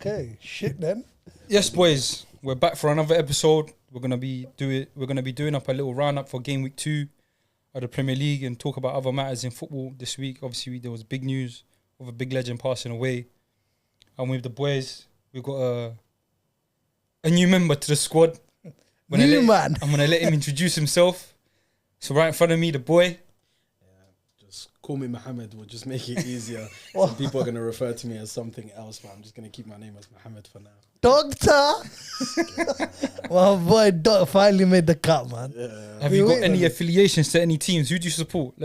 Okay, shit then. Yes, boys, we're back for another episode. We're gonna be doing up a little roundup for game week 2 of the Premier League and talk about other matters in football this week. Obviously, there was big news of a big legend passing away, and with the boys, we've got a new member to the squad. I'm gonna let him introduce himself. So right in front of me, the boy. Just call me Mohammed. We'll just make it easier. Some people are going to refer to me as something else, but I'm just going to keep my name as Mohammed for now. Doctor! Well, boy, finally made the cut, man. Yeah. Have you got any affiliations to any teams? Who do you support?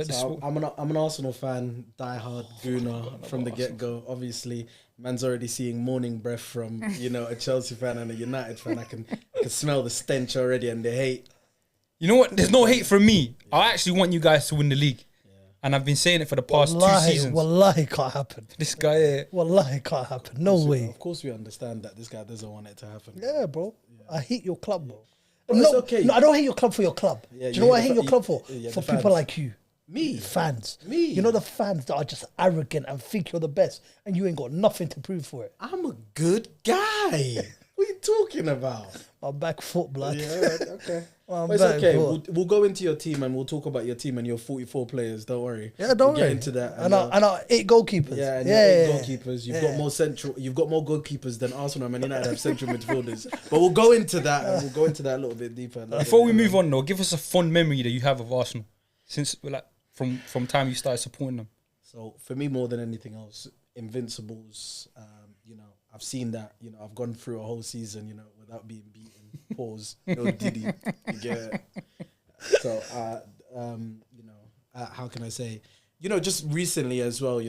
I'm an Arsenal fan, diehard Gooner from the get-go. Obviously, man's already seeing morning breath from, a Chelsea fan and a United fan. I can smell the stench already and the hate. You know what? There's no hate from me. I actually want you guys to win the league. And I've been saying it for the past 2 seasons. Wallahi, can't happen. This guy, Wallahi, can't happen. No way. Of course, we understand that this guy doesn't want it to happen. Yeah, bro. Yeah. I hate your club, bro. But it's okay. No, I don't hate your club for your club. Yeah, do you know what I hate your club for? Yeah, for people like you. Me? Fans. Me? You know the fans that are just arrogant and think you're the best and you ain't got nothing to prove for it. I'm a good guy. What are you talking about? My back foot, blood. Yeah, okay. But it's okay. We'll go into your team and we'll talk about your team and your 44 players. Don't worry. Yeah, don't worry. Get into that. And our 8 goalkeepers. Yeah, and your 8 goalkeepers. You've got more goalkeepers than Arsenal and Man United have central midfielders. But we'll go into that. And we'll go into that a little bit deeper. Before we move on, though, give us a fond memory that you have of Arsenal since, from time you started supporting them. So for me, more than anything else, Invincibles. I've seen that. I've gone through a whole season. Without being beaten. Pause. No Diddy. You get it? So, how can I say? Just recently as well,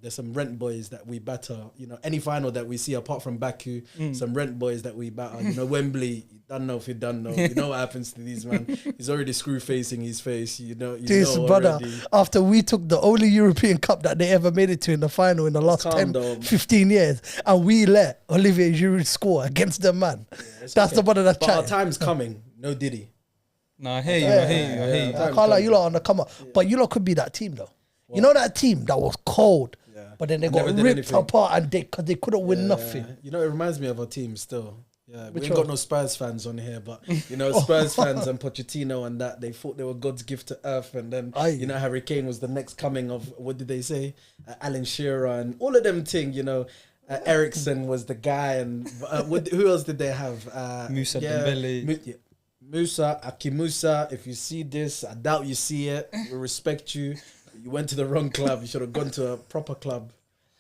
there's some rent boys that we batter. Any final that we see apart from Baku, some rent boys that we batter. Wembley, you don't know if you don't know. You know what happens to these man. He's already screw facing his face. This brother, after we took the only European Cup that they ever made it to in the final in the last 15 years, and we let Olivier Giroud score against them, man. That's the brother that's chatting. Our time's coming. No Diddy. Nah, I hear you. I can't lie, you lot on the come up. Yeah. But you lot could be that team though. What? You know that team that was cold, but then they got ripped apart and because they couldn't win nothing. It reminds me of our team still. Yeah, we ain't got no Spurs fans on here, but Spurs fans and Pochettino and that, they thought they were God's gift to earth, and then Harry Kane was the next coming of what did they say? Alan Shearer and all of them thing. Ericsson was the guy, and who else did they have? Musa Dembele. Musa, Aki Musa, if you see this, I doubt you see it. We respect you. You went to the wrong club. You should have gone to a proper club.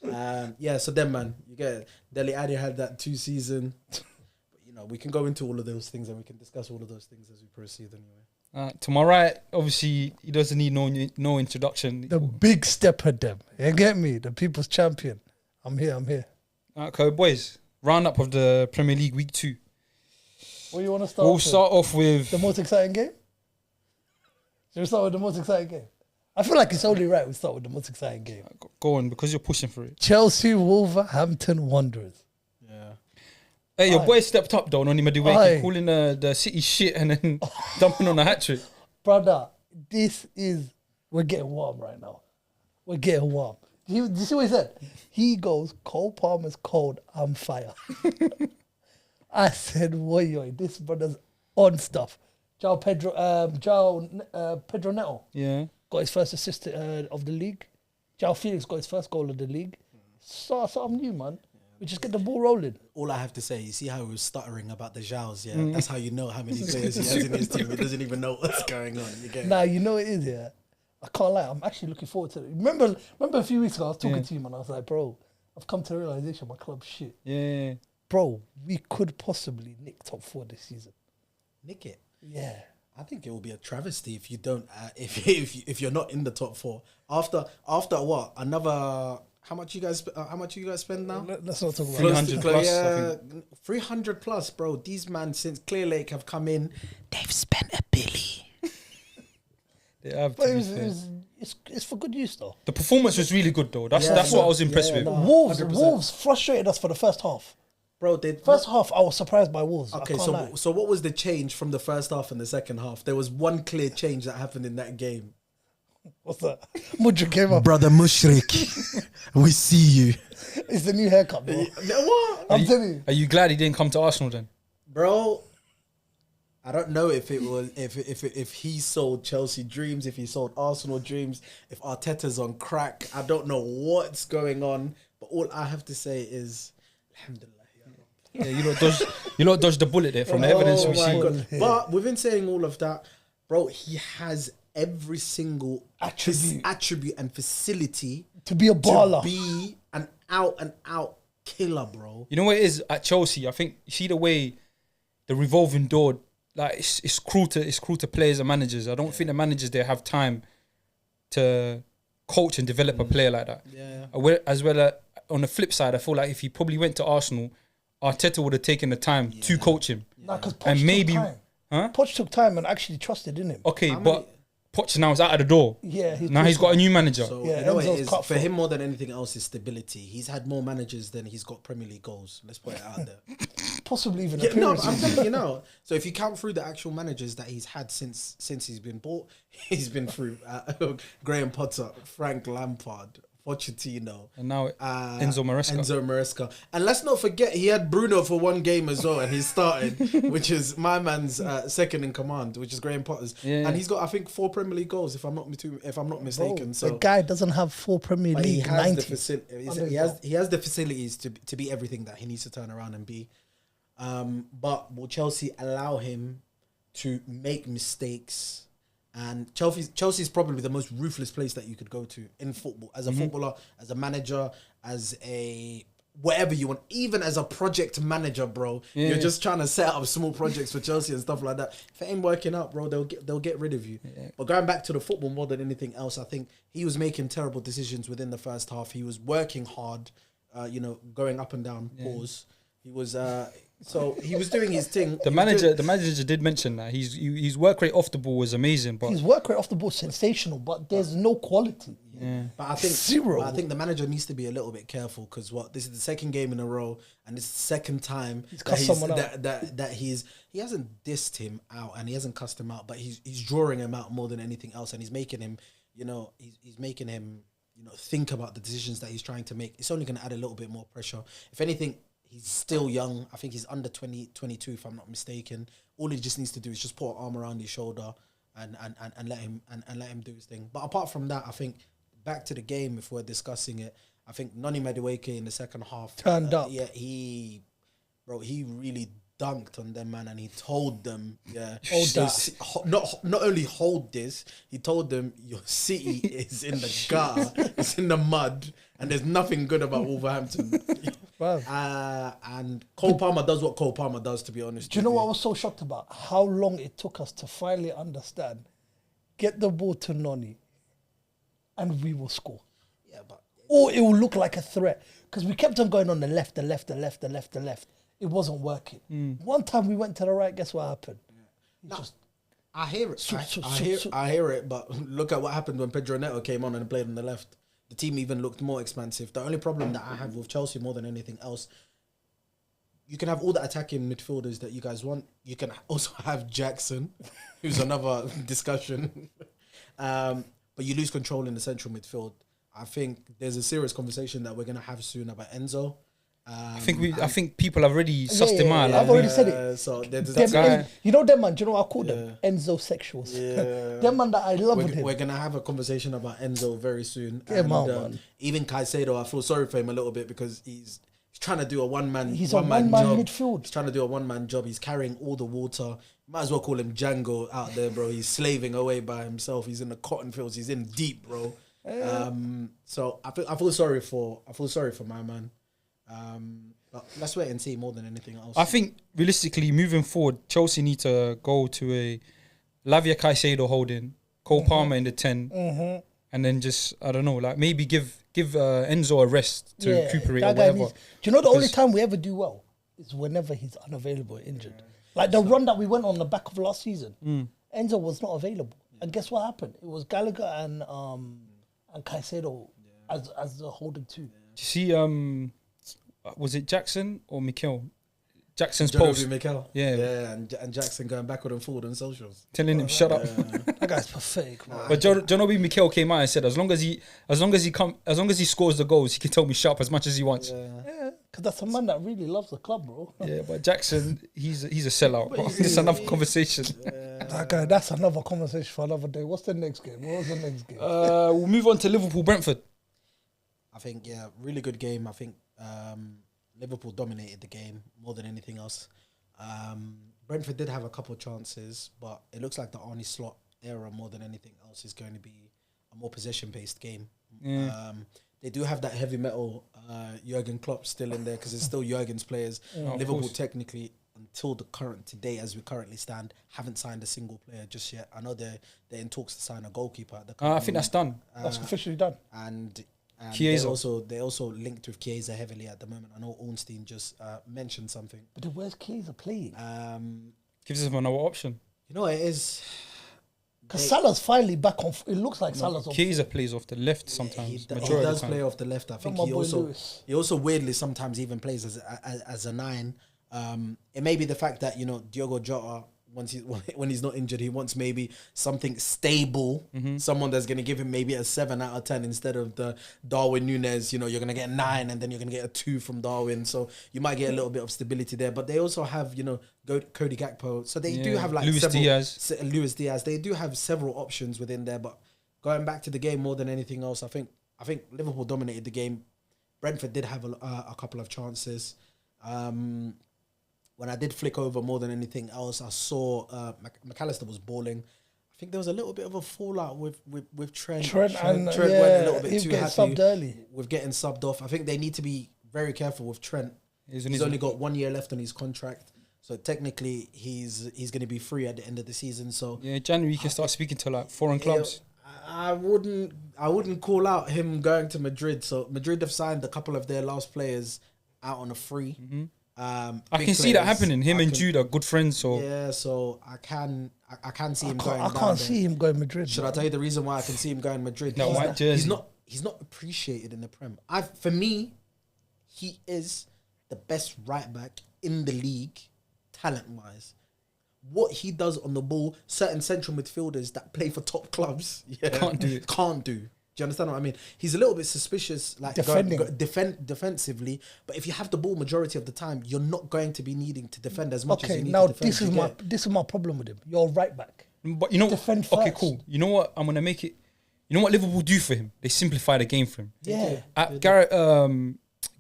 So then, man, you get it. Dele Alli had that 2 season. But, we can go into all of those things and we can discuss all of those things as we proceed anyway. To my right, obviously, he doesn't need no introduction. The big step at them. You get me? The people's champion. I'm here. Okay, boys. Roundup of the Premier League Week 2. What do you want to start We'll start off with the most exciting game? Should we start with the most exciting game? I feel like it's only right we start with the most exciting game. Go on, because you're pushing for it. Chelsea, Wolverhampton Wanderers. Yeah. Hey, your boy stepped up, though, Noni Madueke, calling the City shit and then dumping on a hat-trick. Brother, we're getting warm right now. We're getting warm. Do you see what he said? He goes, Cole Palmer's cold, I'm fire. I said, "Woy, this brother's on stuff." Pedro Neto, got his first assist of the league. João Felix got his first goal of the league. So something new, man. We just get the ball rolling. All I have to say, you see how he was stuttering about the Joãos, that's how you know how many players he has in his team. He doesn't even know what's going on. You know it is, I can't lie. I'm actually looking forward to it. Remember a few weeks ago, I was talking to him and I was like, bro, I've come to the realization my club's shit. Yeah. Bro, we could possibly nick top 4 this season. Nick it? Yeah. I think it will be a travesty if you don't. If you're not in the top 4 after what? Another. How much you guys spend now? Let's not talk about 300 plus. 300 plus, bro. These man since Clear Lake have come in. They've spent $1 billion. They have. But it's for good use though. The performance was really good though. That's what I was impressed with. Wolves frustrated us for the first half. Bro, first half, I was surprised by Wolves. Okay, so what was the change from the first half and the second half? There was one clear change that happened in that game. What's that? Mudra came up. Brother Mushrik, we see you. It's the new haircut, bro. What? I'm telling you. Are you glad he didn't come to Arsenal then? Bro, I don't know if it was if he sold Chelsea dreams, if he sold Arsenal dreams, if Arteta's on crack. I don't know what's going on, but all I have to say is, alhamdulillah. Yeah, you lot dodged the bullet there from the evidence we see. God. But within saying all of that, bro, he has every single attribute and facility To be a baller. to be an out and out killer, bro. You know what it is at Chelsea? I think you see the way the revolving door, like it's cruel to players and managers. I don't think the managers there have time to coach and develop a player like that. Yeah. As well, on the flip side, I feel like if he probably went to Arsenal, Arteta would have taken the time to coach him. Nah, because Poch And maybe- took time. Huh? Poch took time and actually trusted in him. Okay, but Poch now is out of the door. Yeah. Now he's got a new manager. So Yeah, you know what it Enzo's is cut for for- him more than anything else is stability. He's had more managers than he's got Premier League goals. Let's put it out there. Possibly even Yeah, no, appearances. I'm telling you now. So if you count through the actual managers that he's had since he's been bought, he's been through Graham Potter, Frank Lampard, Pochettino, And now Enzo Maresca. And let's not forget he had Bruno for one game as well, and he started, which is my man's second in command, which is Graham Potter's, Yeah. and he's got I think 4 Premier League goals if I'm not mistaken. Bro, So the guy doesn't have 4 Premier but he League has 90. the he has the facilities to be everything that he needs to turn around and be. But will Chelsea allow him to make mistakes? And Chelsea's probably the most ruthless place that you could go to in football, as a footballer, as a manager, as a whatever you want, even as a project manager, bro. Yeah. You're just trying to set up small projects for Chelsea and stuff like that. If it ain't working out, bro, they'll get rid of you. Yeah. But going back to the football more than anything else, I think he was making terrible decisions within the first half. He was working hard, going up and down. Pause. He was so he was doing his thing. The manager did mention that his work rate off the ball was amazing, but His work rate off the ball is sensational, but there's no quality. yeah. But I think Zero. but I think the manager needs to be a little bit careful because this is the second game in a row, and this is the second time cussed someone out. that he hasn't dissed him out and he hasn't cussed him out, but he's drawing him out more than anything else, and he's making him he's making him think about the decisions that he's trying to make. It's only going to add a little bit more pressure. If anything, he's still young. I think he's under 22 if I'm not mistaken. All he just needs to do is just put an arm around his shoulder and let him do his thing. But apart from that, I think back to the game, if we're discussing it, I think Noni Madueke in the second half Turned up. Yeah, he really dunked on them, man, and he told them, Hold that. not only hold this, he told them your city is in the gutter, it's in the mud, and there's nothing good about Wolverhampton. Wow. And Cole Palmer does what Cole Palmer does, to be honest. Do you know what I was so shocked about? How long it took us to finally understand. Get the ball to Noni and we will score. Yeah, but Or it will look like a threat. Because we kept on going on the left. It wasn't working. One time we went to the right, guess what happened? I hear it. I hear it. But look at what happened when Pedro Neto came on and played on the left. The team even looked more expansive. The only problem that I have with Chelsea more than anything else, you can have all the attacking midfielders that you guys want. You can also have Jackson, who's another discussion. But you lose control in the central midfield. I think there's a serious conversation that we're going to have soon about Enzo. I think people have already sussed him out. I've already said it. So there's That guy. You know them man, do you know what I call them? Enzo sexuals. Yeah. Them man that I love with him. We're gonna have a conversation about Enzo very soon. Get him out, man. Even Caicedo, I feel sorry for him a little bit because he's trying to do a one-man He's a one-man job. midfield. He's trying to do a one-man job. He's carrying all the water. Might as well call him Django out there, bro. He's slaving away by himself. He's in the cotton fields. He's in deep, bro. So I feel sorry for my man. But let's wait and see more than anything else. I think realistically, moving forward, Chelsea need to go to a Lavia Caicedo holding, Cole Palmer in the 10, and then just I don't know, like maybe give Enzo a rest to recuperate or whatever. Do you know the only time we ever do well is whenever he's unavailable or injured. Like the run that we went on the back of last season, Enzo was not available, and guess what happened? It was Gallagher and Caicedo as the holding two. Do you see? Was it Jackson or Mikel? Jackson's John post. Obi Mikel. Yeah. And Jackson going backward and forward on socials. Telling him, shut up. That guy's pathetic, man. But John Obi Mikel came out and said, as long as he scores the goals, he can tell me shut up as much as he wants. Yeah, because that's a man that really loves the club, bro. Yeah, but Jackson, he's a sellout. It's another conversation. That guy, that's another conversation for another day. What's the next game? What was the next game? We'll move on to Liverpool Brentford. I think, really good game. I think Liverpool dominated the game more than anything else. Brentford did have a couple of chances, but it looks like the Arne Slot era more than anything else is going to be a more possession-based game. Yeah. They do have that heavy metal Jurgen Klopp still in there because it's still Jurgen's players. Liverpool technically, until the current today, as we currently stand, haven't signed a single player just yet. I know they're in talks to sign a goalkeeper. At the I think that's done. That's officially done. And Chiesa. they also linked with Chiesa heavily at the moment. I know Ornstein just mentioned something. But where's Chiesa playing? Gives them another option. You know, it is... Because Salah's finally back on... It looks like Salah's on... Chiesa plays off the left sometimes. He does play off the left. I think he also weirdly sometimes even plays as a 9. It may be the fact that, Diogo Jota, when he's not injured, he wants maybe something stable, someone that's going to give him maybe a 7 out of 10 instead of the Darwin Núñez. You're going to get 9 and then you're going to get a 2 from Darwin. So you might get a little bit of stability there. But they also have, Cody Gakpo. So they do have like Luis Diaz. They do have several options within there. But going back to the game more than anything else, I think Liverpool dominated the game. Brentford did have a couple of chances. When I did flick over more than anything else, I saw McAllister was balling. I think there was a little bit of a fallout with Trent. Trent went a little bit too happy subbed early. with getting subbed off. I think they need to be very careful with Trent. He's only got 1 year left on his contract, so technically he's going to be free at the end of the season. So January you can start speaking to like foreign clubs. I wouldn't call out him going to Madrid. So Madrid have signed a couple of their last players out on a free. I can see that happening. Him and Jude are good friends, so so I can see him going. I can't see him going Madrid. Should I tell you the reason why I can see him going Madrid? No, white jersey. He's not appreciated in the Prem. For me, he is the best right back in the league, talent wise. What he does on the ball, certain central midfielders that play for top clubs, can't do it. Can't do. Do you understand what I mean? He's a little bit suspicious, like defensively. But if you have the ball majority of the time, you're not going to be needing to defend as much as you need to defend. Now this is my problem with him. You're right back. But defend okay, first. cool. You know what? I'm gonna make it. You know what Liverpool do for him? They simplify the game for him. Yeah.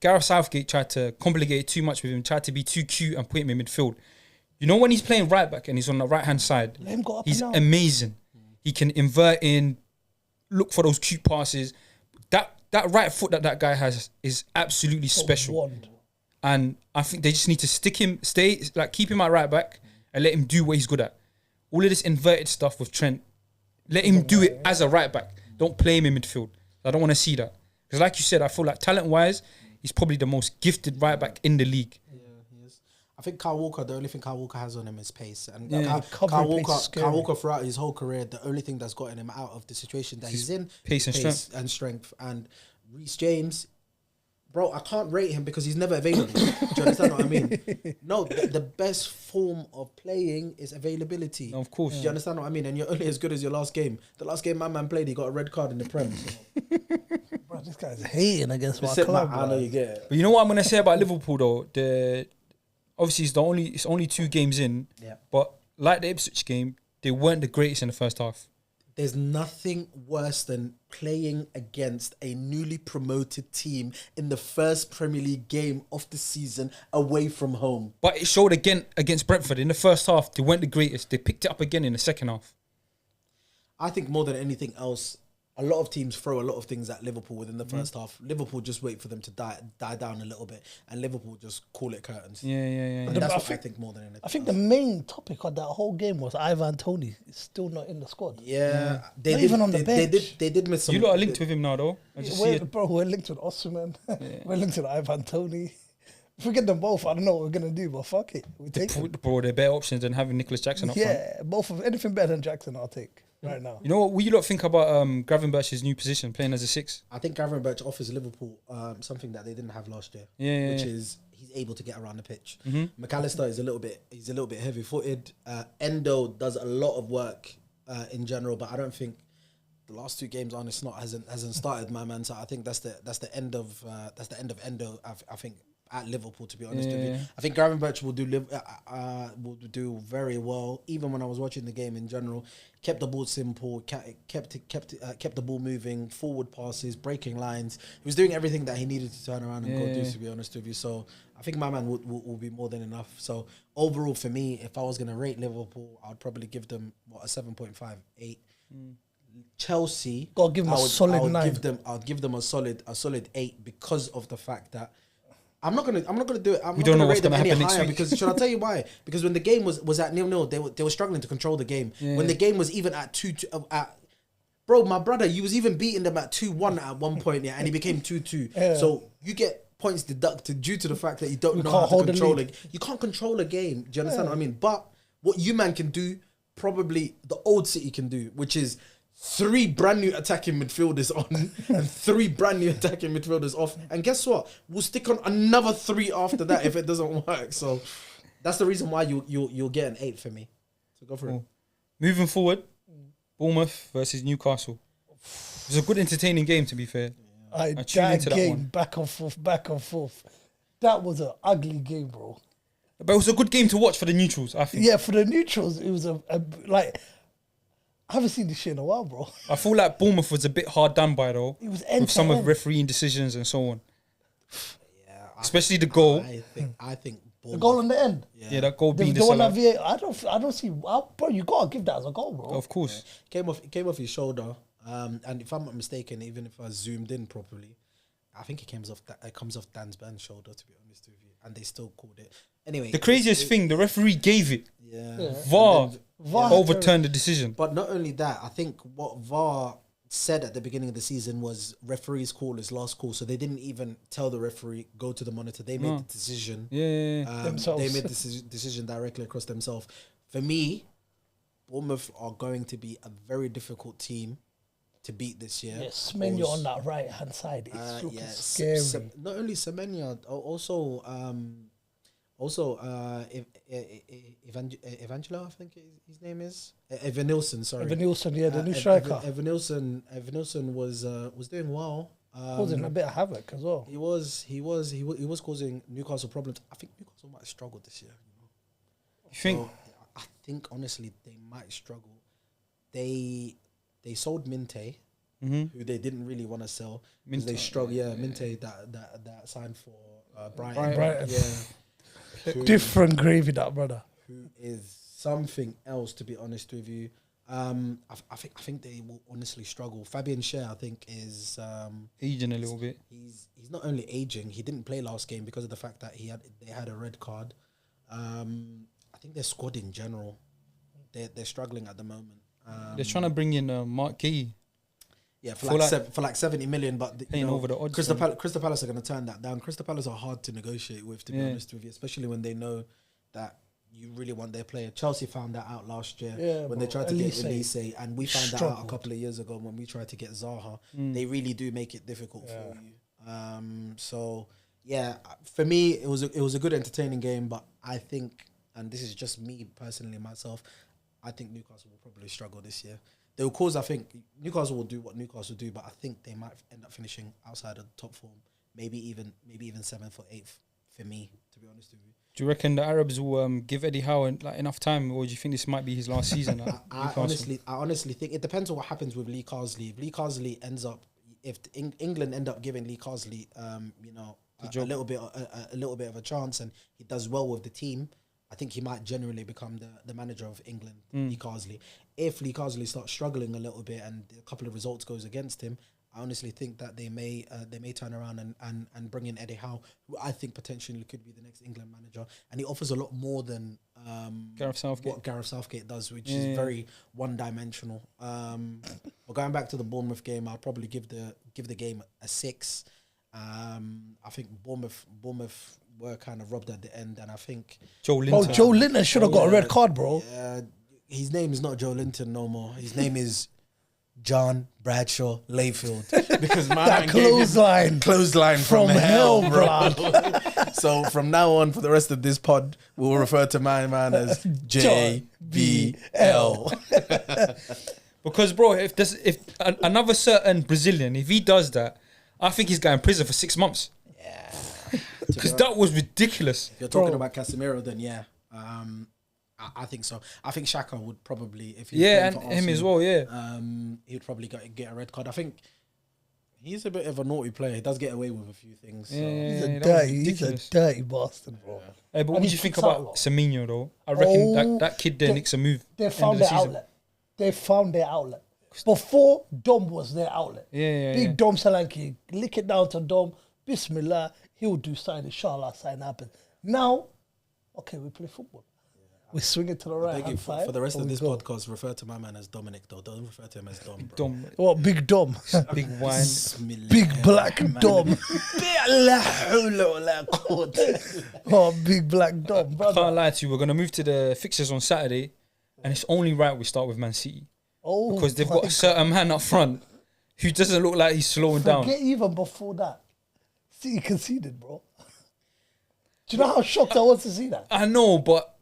Gareth Southgate tried to complicate it too much with him. Tried to be too cute and put him in midfield. You know when he's playing right back and he's on the right hand side, he's amazing. He can invert in. Look for those cute passes. That right foot that guy has is absolutely special. And I think they just need to keep him at right back and let him do what he's good at. All of this inverted stuff with Trent, let him do it as a right back. Don't play him in midfield. I don't want to see that. Because like you said, I feel like talent-wise, he's probably the most gifted right back in the league. I think Kyle Walker, the only thing Kyle Walker has on him is pace. And Kyle Walker throughout his whole career, the only thing that's gotten him out of the situation that he's in, pace and strength. And Reece James, bro, I can't rate him because he's never available. Do you understand what I mean? No, the best form of playing is availability. No, of course. Do you understand what I mean? And you're only as good as your last game. The last game my man played, he got a red card in the Prem. So. Bro, this guy's hating against my club. I know you get it. But you know what I'm going to say about Liverpool, though? Obviously, it's only 2 games in, but like the Ipswich game, they weren't the greatest in the first half. There's nothing worse than playing against a newly promoted team in the first Premier League game of the season away from home. But it showed again against Brentford. In the first half, they weren't the greatest. They picked it up again in the second half. I think more than anything else, a lot of teams throw a lot of things at Liverpool within the first half. Liverpool just wait for them to die down a little bit, and Liverpool just call it curtains. Yeah. And that's what I think more than anything. I think the main topic of that whole game was Ivan Toney is still not in the squad. Yeah, even on the bench. They did miss some. You lot are linked with him now, though. We're linked with Osimhen. We're linked with Ivan Toney. If we get them both, I don't know what we're gonna do, but fuck it, we take them. Bro, they're better options than having Nicholas Jackson up front. Yeah, both of anything better than Jackson, I'll take right now. You know what you lot think about Gravenberch's new position, playing as a 6? I think Gravenberch offers Liverpool something that they didn't have last year. Yeah. Which is he's able to get around the pitch. McAllister is a little bit heavy-footed. Endo does a lot of work in general, but I don't think the last 2 games hasn't started, my man. So I think that's the end of Endo. I think at Liverpool, to be honest with you, I think Gravenberch will do very well. Even when I was watching the game in general, kept the ball simple, kept the ball moving, forward passes, breaking lines. He was doing everything that he needed to turn around and go do. To be honest with you, so I think my man will be more than enough. So overall, for me, if I was going to rate Liverpool, I'd probably give them a 7.5, 8. Chelsea, gotta give them a solid 9. I'd give them a solid 8 because of the fact that I'm not gonna do it. We don't know what's gonna happen next higher week. because should I tell you why? Because when the game was at 0-0, they were struggling to control the game. When the game was even at 2-2, bro, my brother, you was even beating them at 2-1 at one point, and it became 2-2. So you get points deducted due to the fact that you don't know how to control it. You can't control a game. Do you understand what I mean? But what you man can do, probably the old City can do, which is 3 brand new attacking midfielders on and 3 brand new attacking midfielders off. And guess what? We'll stick on another 3 after that if it doesn't work. So that's the reason why you'll get an 8 for me. So go for it. Moving forward, Bournemouth versus Newcastle. It was a good entertaining game, to be fair. I tuned into that one. Back and forth. That was an ugly game, bro. But it was a good game to watch for the neutrals, I think. Yeah, for the neutrals, it was I haven't seen this shit in a while, bro. I feel like Bournemouth was a bit hard done by, though. It was with some of refereeing decisions and so on. Yeah, especially the goal. I think the goal on the end. Yeah, that goal being the one at VA. I don't see. Bro, you gotta give that as a goal, bro. Of course, came off his shoulder. And if I'm not mistaken, even if I zoomed in properly, I think it comes off Dan Burn's shoulder. To be honest with you, and they still called it. Anyway, the craziest thing, the referee gave it. Yeah. VAR overturned the decision. But not only that, I think what VAR said at the beginning of the season was referee's call is last call. So they didn't even tell the referee, go to the monitor. They made the decision. Themselves. They made the decision directly across themselves. For me, Bournemouth are going to be a very difficult team to beat this year. Yeah, Semenyo on that right hand side. It's looking scary. Not only Semenyo, also Evangelo, I think his name is Evanilson. Sorry, Evanilson, the new striker. Evanilson was doing well. Causing a bit of havoc as well. He was causing Newcastle problems. I think Newcastle might struggle this year. You think? So I think honestly they might struggle. They sold Minte, who they didn't really want to sell because they struggled. Yeah, Minte that signed for Brighton. Yeah. Different gravy, that brother. Who is something else, to be honest with you. I think they will honestly struggle. Fabian Schär, I think, is aging a little bit. He's not only aging, he didn't play last game because of the fact that they had a red card. I think their squad in general, they're struggling at the moment. They're trying to bring in Mark Gay. Yeah, for like 70 million, but paying over the odds. Crystal Palace are going to turn that down. Crystal Palace are hard to negotiate with, to be honest with you, especially when they know that you really want their player. Chelsea found that out last year when they tried to get Elise, and we found that out a couple of years ago when we tried to get Zaha. They really do make it difficult for you. So yeah, for me, it was a good entertaining game, but I think, and this is just me personally myself, I think Newcastle will probably struggle this year. They will cause, I think, Newcastle will do what Newcastle do, but I think they might end up finishing outside of the top form, maybe even 7th or 8th for me, to be honest with you. Do you reckon the Arabs will give Eddie Howe enough time, or do you think this might be his last season? I honestly think it depends on what happens with Lee Carsley. If Lee Carsley ends up, if England end up giving Lee Carsley, a little bit of a chance, and he does well with the team, I think he might generally become the manager of England, Lee Carsley. If Lee Carsley starts struggling a little bit and a couple of results goes against him, I honestly think that they may turn around and bring in Eddie Howe, who I think potentially could be the next England manager. And he offers a lot more than Gareth Southgate. What Gareth Southgate does, which is very one-dimensional. But going back to the Bournemouth game, I'll probably give the game a 6. I think Bournemouth were kind of robbed at the end, and I think Joe Linton should have got a red card, bro. His name is not Joe Linton no more. His name is John Bradshaw Layfield, because my that clothesline from hell, bro. So from now on, for the rest of this pod, we'll refer to my man as JBL. Because, bro, if another certain Brazilian, if he does that, I think he's going in prison for 6 months. Yeah. Because that was ridiculous. If you're talking about Casemiro, then yeah. I think so. I think Xhaka would probably, if he's and for him Arsenal, as well, yeah. He'd probably get a red card. I think he's a bit of a naughty player. He does get away with a few things. So. He's a dirty bastard, bro. Hey, but what do you think about Semenyo, though? I reckon that kid there nicks a move. They found their outlet. Before, Dom was their outlet. Big Dom Solanke, lick it down to Dom. Bismillah, he'll do something. Inshallah, something happens. Now, okay, we play football. We swing it to the right hand side. For the rest of this podcast, refer to my man as Dominic, though. Don't refer to him as Dom, bro. Dom. What, Big Dom? Big wine. Big black Dom. Oh, Big black Dom, brother. I can't lie to you, we're going to move to the fixtures on Saturday, and it's only right we start with Man City. Oh, because they've got a certain man up front who doesn't look like he's slowing down. Forget even before that. City conceded, bro. Do you know how shocked I was to see that? I know, but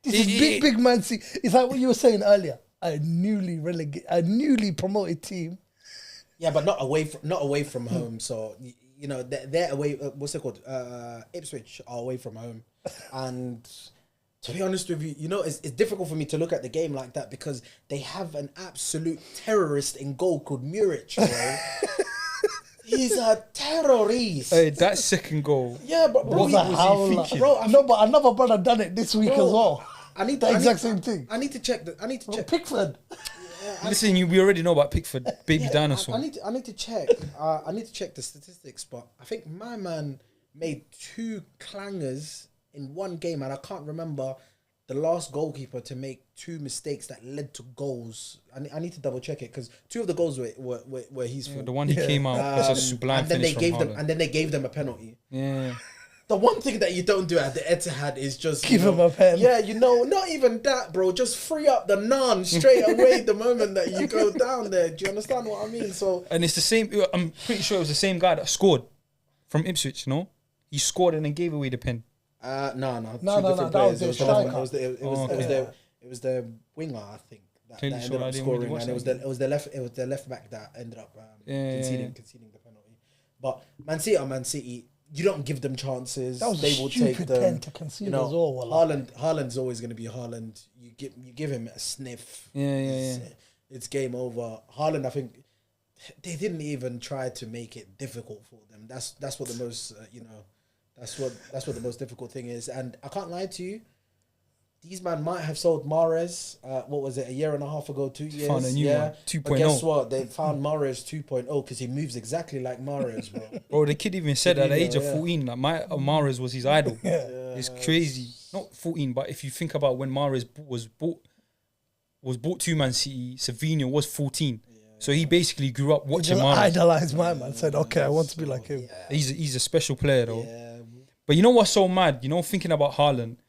this is big Man City. It's like what you were saying earlier. A newly promoted team. Yeah, but not away from home. So you know they're away. What's it called? Ipswich are away from home, and to be honest with you, you know it's difficult for me to look at the game like that because they have an absolute terrorist in goal called Muric, bro. He's a terrorist. Hey, that second goal. Yeah, but bro, But another brother done it this week as well. I need the exact same thing. I need to check. Pickford. Listen, we already know about Pickford, baby dinosaur. I need to check. I need to check the statistics, but I think my man made 2 clangers in one game, and I can't remember the last goalkeeper to make 2 mistakes that led to goals. I need to double check it because 2 of the goals were his fault. The one he came out as a sublime finish from Haaland. And then they gave them a penalty. Yeah. The one thing that you don't do at the Etihad is just give him a pen. Yeah, not even that, bro. Just free up the Nan straight away the moment that you go down there. Do you understand what I mean? So, and it's the same. I'm pretty sure it was the same guy that scored from Ipswich. No, he scored and then gave away the pen. No. That was their striker. It was the winger, I think. That ended up scoring, and it was the left back that ended up conceding the penalty. But Man City. You don't give them chances. That was they a will stupid take them. pen to concede as well. Haaland's always going to be Haaland. You give him a sniff. Yeah. It's game over. Haaland, I think they didn't even try to make it difficult for them. That's what the most that's what the most difficult thing is. And I can't lie to you. These man might have sold Mahrez, what was it, a year and a half ago, 2 years? Found a new one, 2.0. But guess what? They found Mahrez 2.0 because he moves exactly like Mahrez, bro. Bro, the kid even said at the age of 14, like Mahrez was his idol. It's crazy. Not 14, but if you think about when Mahrez was bought to Man City, Savinho was 14. So he basically grew up watching Mahrez. Idolized my man. Said, okay, I want to be like him. Yeah. He's a special player, though. Yeah. But you know what's so mad? Thinking about Haaland,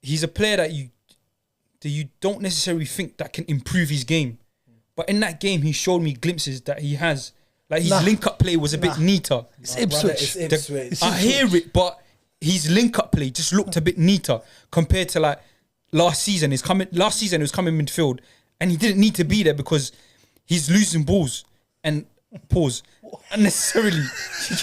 he's a player that you don't necessarily think that can improve his game. But in that game, he showed me glimpses that he has. Like his link-up play was a bit neater. It's Ipswich. I hear it, but his link-up play just looked a bit neater compared to like last season. Last season, he was coming midfield, and he didn't need to be there because he's losing balls and unnecessarily.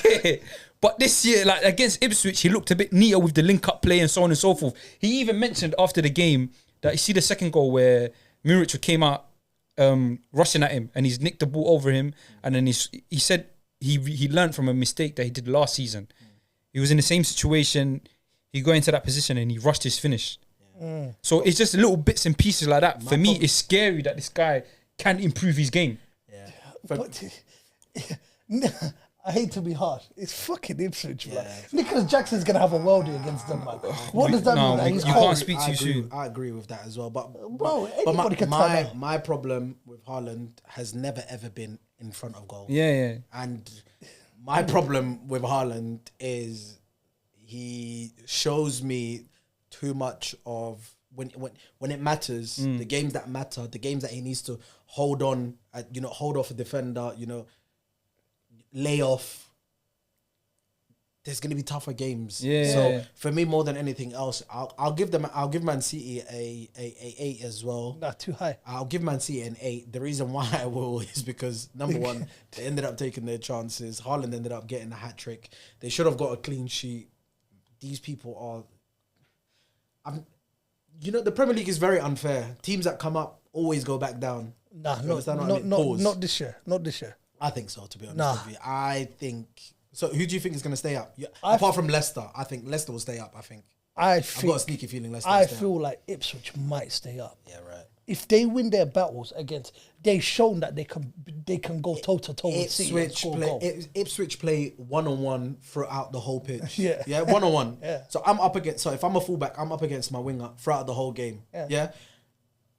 Yeah. But this year, like against Ipswich, he looked a bit neater with the link-up play and so on and so forth. He even mentioned after the game that you see the second goal where Muric came out rushing at him and he's nicked the ball over him, and then he said he learned from a mistake that he did last season. He was in the same situation. He got into that position and he rushed his finish. So it's just little bits and pieces like that. For me, it's scary that this guy can improve his game. Yeah. But, I hate to be harsh. It's fucking Ipswich, man. Nicholas Jackson's going to have a worldie against them, man. What does that mean? You can't speak too soon. I agree with that as well. But my problem with Haaland has never, ever been in front of goal. Yeah. And my problem with Haaland is he shows me too much of when it matters, the games that matter, the games that he needs to hold on, hold off a defender, lay off. there's going to be tougher games. Yeah. So for me, more than anything else, I'll give Man City a 8 as well. Not too high. I'll give Man City an 8. The reason why I will is because number one, they ended up taking their chances. Haaland ended up getting a hat trick. They should have got a clean sheet. These people are. The Premier League is very unfair. Teams that come up always go back down. Nah, not this year. Not this year. I think so, to be honest with you. I think. So, who do you think is going to stay up? Apart from Leicester, I think Leicester will stay up. I've got a sneaky feeling Leicester will stay up. I feel like Ipswich might stay up. Yeah, right. If they win their battles they've shown that they can go toe to toe with City and score a goal. Ipswich play 1-on-1 throughout the whole pitch. Yeah, 1-on-1. Yeah. So I'm up against. So if I'm a fullback, I'm up against my winger throughout the whole game. Yeah.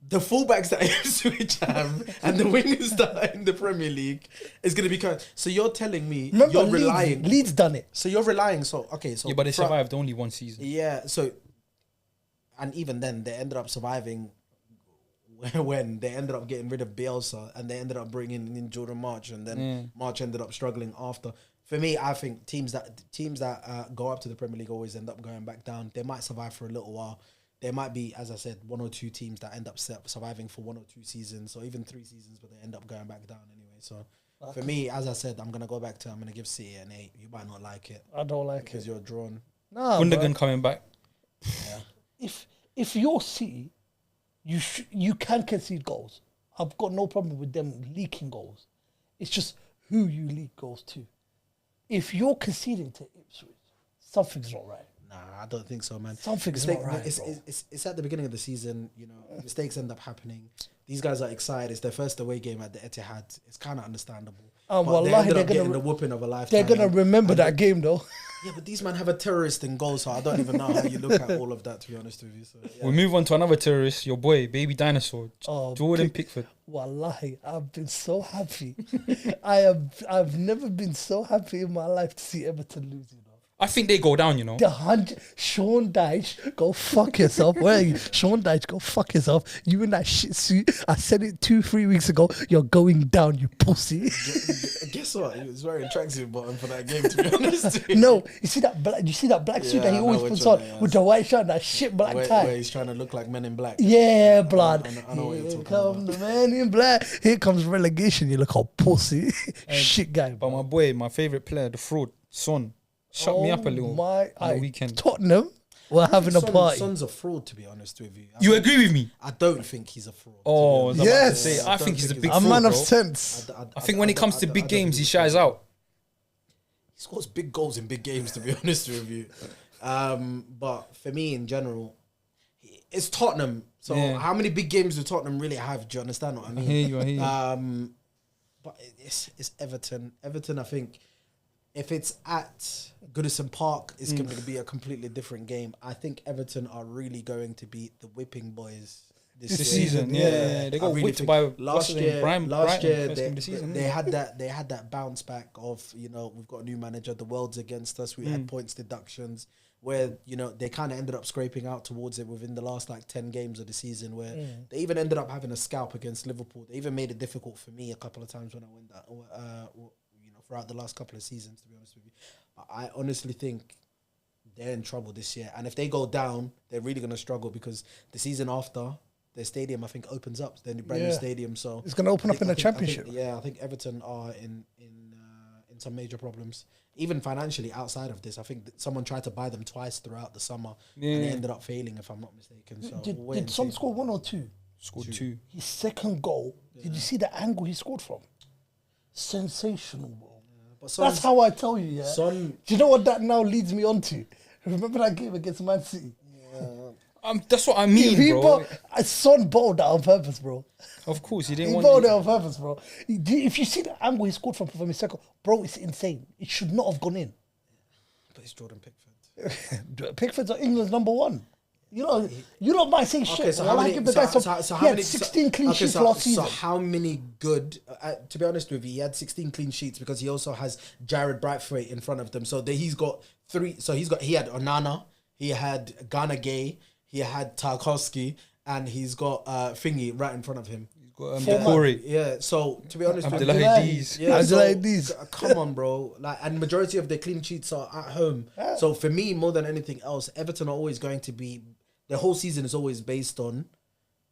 The fullbacks that Ipswich have and the wingers that are in the Premier League is going to be kind. So you're telling me you're relying. Leeds done it. So you're relying. So but they survived only one season. Yeah. So, and even then they ended up surviving when they ended up getting rid of Bielsa and they ended up bringing in Jordan March, and then March ended up struggling after. For me, I think teams that go up to the Premier League always end up going back down. They might survive for a little while. There might be, as I said, 1 or 2 teams that end up surviving for 1 or 2 seasons, or even 3 seasons, but they end up going back down anyway. So, for me, as I said, I'm going to give City an 8. You might not like it. I don't like it. Because you're drawn. Nah, Gundogan coming back. Yeah. If you're City, you can concede goals. I've got no problem with them leaking goals. It's just who you leak goals to. If you're conceding to Ipswich, something's not right. Nah, I don't think so, man. Something's not right. It's at the beginning of the season, mistakes end up happening. These guys are excited. It's their first away game at the Etihad. It's kind of understandable. They ended up getting the whooping of a lifetime. They're going to remember that game, though. Yeah, but these men have a terrorist in goal, so I don't even know how you look at all of that, to be honest with you. So, We move on to another terrorist, your boy, baby dinosaur, Jordan Pickford. Wallahi, I've been so happy. I've never been so happy in my life to see Everton lose, I think they go down, Sean Dyche, go fuck yourself. Where are you? Sean Dyche, go fuck yourself. You in that shit suit. I said it 2-3 weeks ago. You're going down, you pussy. Guess what? He was wearing tracksuit bottom for that game, to be honest. No, you see that black suit that he always puts on with the white shirt and that shit black tie? Where he's trying to look like Men in Black. Yeah, blood. I know what you're Here talking come about. the Man in Black. Here comes relegation. You look all pussy. Shit guy. But my boy, my favourite player, the fraud, Son, shut me up a little on the weekend. Tottenham, we're having a party. Son's a fraud, to be honest with you. You agree with me? I don't think he's a fraud. Oh, yes. I think he's a big A fraud, man of bro. sense. I think when it comes to big games, he shies out. He scores big goals in big games, to be honest with you. But for me, in general, it's Tottenham. So how many big games do Tottenham really have? Do you understand what I mean? I hear you. But it's Everton. Everton, I think, if it's at Goodison Park, it's going to be a completely different game. I think Everton are really going to beat the whipping boys this season. Yeah. They got whipped by last year. Brighton, they had that bounce back of, we've got a new manager, the world's against us. We had points deductions where they kind of ended up scraping out towards it within the last 10 games of the season, where they even ended up having a scalp against Liverpool. They even made it difficult for me a couple of times when I went that. Throughout the last couple of seasons, to be honest with you. I honestly think they're in trouble this year. And if they go down, they're really going to struggle, because the season after, their stadium, I think, opens up. Their brand new stadium. So it's going to open up in the Championship. I think Everton are in some major problems. Even financially, outside of this, I think that someone tried to buy them twice throughout the summer, and they ended up failing, if I'm not mistaken. So did Son score 1 or 2? Scored 2. His second goal, did you see the angle he scored from? Sensational, bro. That's how I tell you, Do you know what that now leads me on to? Remember that game against Man City? That's what I mean, bro. Son bowled that on purpose, bro. Of course, he bowled it on purpose, bro. If you see the angle he scored from his second, bro, it's insane. It should not have gone in. But it's Jordan Pickford. Pickford's England's number 1. You don't mind saying shit. So how many? He had 16 clean sheets last season. So how many good? To be honest with you, he had 16 clean sheets because he also has Jared Brightwaite in front of them. So he's got 3. So he had Onana, he had Ghana Gay, he had Tarkowski, and he's got Thingy right in front of him. Corey. Yeah, so to be honest with you, Abdullahi Diz. come on, bro. Like, and majority of the clean sheets are at home. Yeah. So for me, more than anything else, Everton are always going to be. The whole season is always based on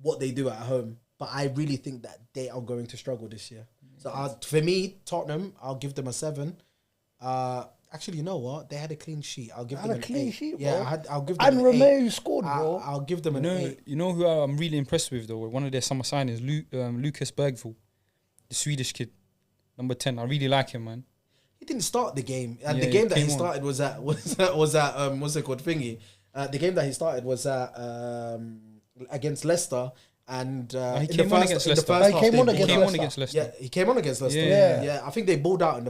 what they do at home. But I really think that they are going to struggle this year. So for me, Tottenham, I'll give them a 7. Actually, you know what? They had a clean sheet. I'll give them an 8. Sheet, bro. Yeah, I'll give them And an Romeo 8. scored, bro. I'll give them an 8. You know who I'm really impressed with though? One of their summer signings, Lucas Bergvall, the Swedish kid, number 10. I really like him, man. He didn't start the game, and Yeah, the game that he came on. started was at what's it called, thingy? The game that he started was at against Leicester. And he came on against Leicester. He came on against Leicester. Yeah, he came on against Leicester. Yeah. I think they balled out in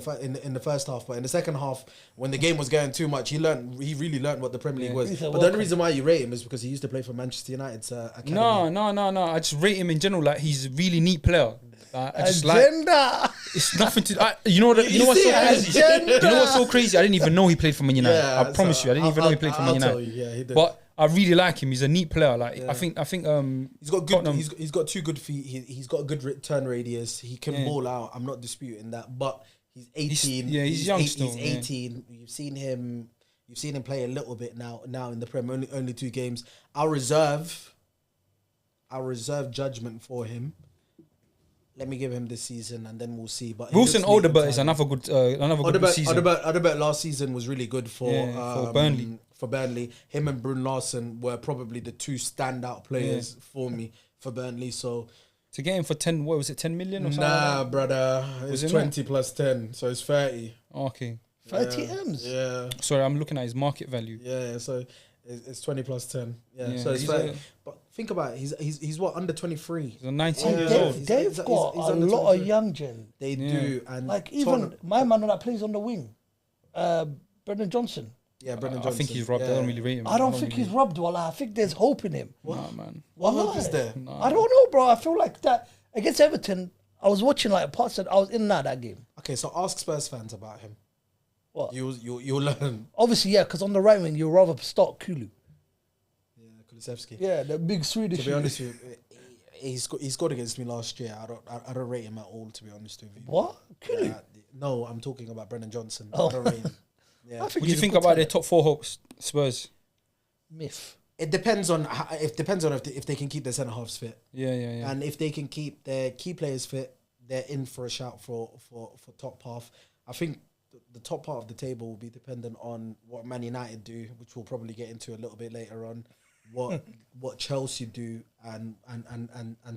the first half, but in the second half, when the game was going too much, he really learned what the Premier League was. He said, But the only reason why you rate him is because he used to play for Manchester United's academy. No. I just rate him in general. Like, he's a really neat player. I just like. Agenda. It's nothing to. You know what's so crazy? You know what's so crazy? I didn't even know he played for Man United. Yeah, I promise you, I didn't even know he played for Man I'll tell United. you, yeah, he did. But I really like him. He's a neat player. Like, Yeah. I think. He's got good. Tottenham- He's got 2 good feet. He's got a good turn radius. He can ball out. I'm not disputing that. But he's 18. He's young still. He's 18. You've seen him play a little bit now in the Premier. Only 2 games. I'll reserve judgment for him. Let me give him this season, and then we'll see. But Wilson Odebert is another good season. Odebert last season was really good for Burnley. For Burnley, him and Brun Larson were probably the 2 standout players for me for Burnley. So To get him for 10, what was it, 10 million or something? nah, brother, Was it's it 20 plus 10, so it's 30. Okay. 30 M's. Yeah, Sorry, I'm looking at his market value. yeah. So it's 20 plus 10. Yeah, Yeah, so it's he's 30. But think about it. He's what, under 23? He's a 19 Yeah. years They've, old. they've he's got a under lot 23. of young gen. They Yeah. do, and Like even Tottenham- my man that plays on the wing, Brendan Johnson. yeah, Brendan I Johnson. think he's robbed. I don't really rate him. I don't think he's robbed. Well, I think there's hope in him. Nah, man. What Wallahi. hope is there? I don't know, bro. I feel like that against Everton. I was watching like parts of. I was in and out of that game. Okay, so ask Spurs fans about him. What? You'll learn. Obviously, yeah, because on the right wing you'd rather start Kulu. Yeah, Kulusevski. Yeah, the big Swedish. To be honest with you, he scored against me last year. I don't rate him at all, to be honest with you. What? Kulu? Yeah, no, I'm talking about Brendan Johnson. Oh. I don't rate him. Yeah. I What do you he's a think good about their talent. top 4 hopes, Spurs? Myth. It depends on if they can keep their centre halves fit, Yeah. and if they can keep their key players fit, they're in for a shout for top half. I think the top part of the table will be dependent on what Man United do, which we'll probably get into a little bit later on. What Chelsea do and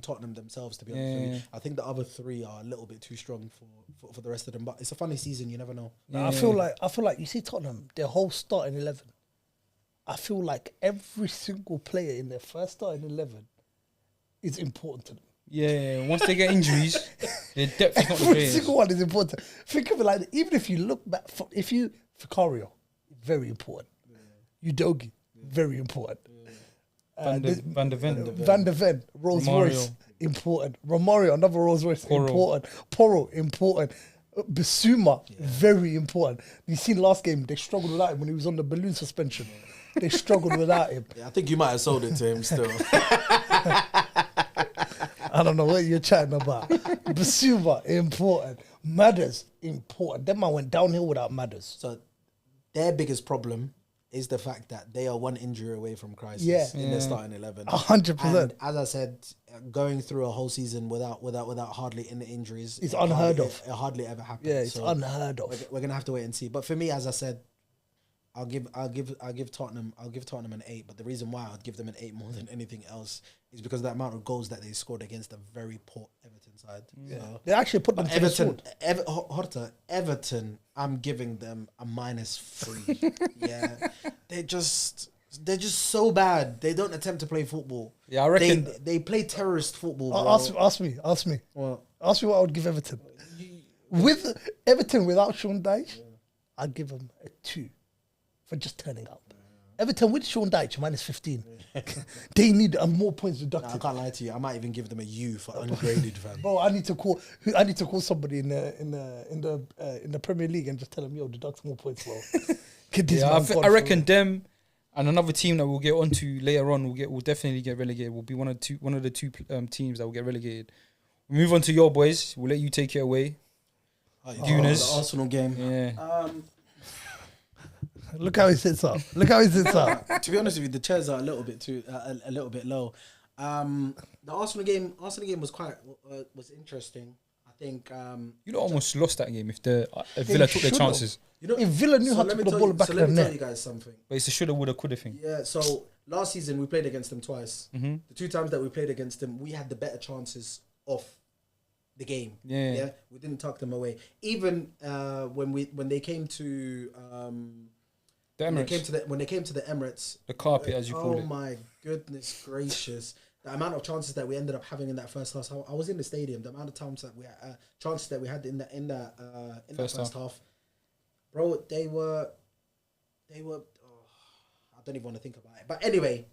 Tottenham themselves, to be honest with you. I think the other 3 are a little bit too strong for the rest of them. But it's a funny season, you never know. I feel like you see Tottenham, their whole starting 11. I feel like every single player in their first starting 11 is important to them. Yeah. Once they get injuries, their depth is not the Every greatest. single one is important. Think of it like that. Even if you look back, Vicario, very important. Udogi, very important. Van der Ven. Van der Ven, Rolls Royce, important. Romario, another Rolls Royce, Porro. important. Porro, important. Basuma, very important. You seen last game, they struggled without him when he was on the balloon suspension. They struggled without him. Yeah, I think you might have sold it to him still. I don't know what you're chatting about. Basuma, important. Madders, important. That man went downhill without Madders. So their biggest problem is the fact that they are 1 injury away from crisis in their starting 11. 100%. And as I said, going through a whole season without hardly any injuries, It's unheard hardly, of. It hardly ever happens. Yeah, it's unheard of. We're gonna have to wait and see. But for me, as I said, I'll give Tottenham an 8. But the reason why I'd give them an 8 more than anything else is because of the amount of goals that they scored against a very poor Everton side. Yeah. So, They actually put them to the Everton, sword. Everton, I'm giving them a -3. Yeah, they're just so bad. They don't attempt to play football. Yeah, I reckon. They play terrorist football. Bro. Ask me. Well, Ask me what I would give Everton. With Everton without Sean Dyche, I'd give them a 2 for just turning up. Everton with Sean Dyche, -15. They need more points I deducted. can't lie to you. I might even give them a U for ungraded, fam. Bro, I need to call somebody in the Premier League and just tell them, yo, deduct more points, bro. Get this Yeah, man gone I for reckon real. them and another team that we'll get onto later on will definitely get relegated. Will be one of the two teams that will get relegated. We move on to your boys. We'll let you take it away. Yunus. The Arsenal game. Yeah. Look how he sits up. Look how he sits up. To be honest with you, the chairs are a little bit a little bit low. The Arsenal game was quite was interesting. I think you know, almost lost that game if Villa took their chances. You know, If Villa knew how to put the ball back in the let me tell net. you guys something. But it's a shoulda, woulda, coulda thing. Yeah. So last season we played against them twice. Mm-hmm. The 2 times that we played against them, we had the better chances of the game. Yeah. We didn't tuck them away. Even when they came to The Emirates. when they came to the Emirates, The carpet, as you call it. Oh my goodness gracious! The amount of chances that we ended up having in that first half. I was in the stadium. The amount of times that we chances that we had in that first half, bro. They were. I don't even want to think about it. But anyway,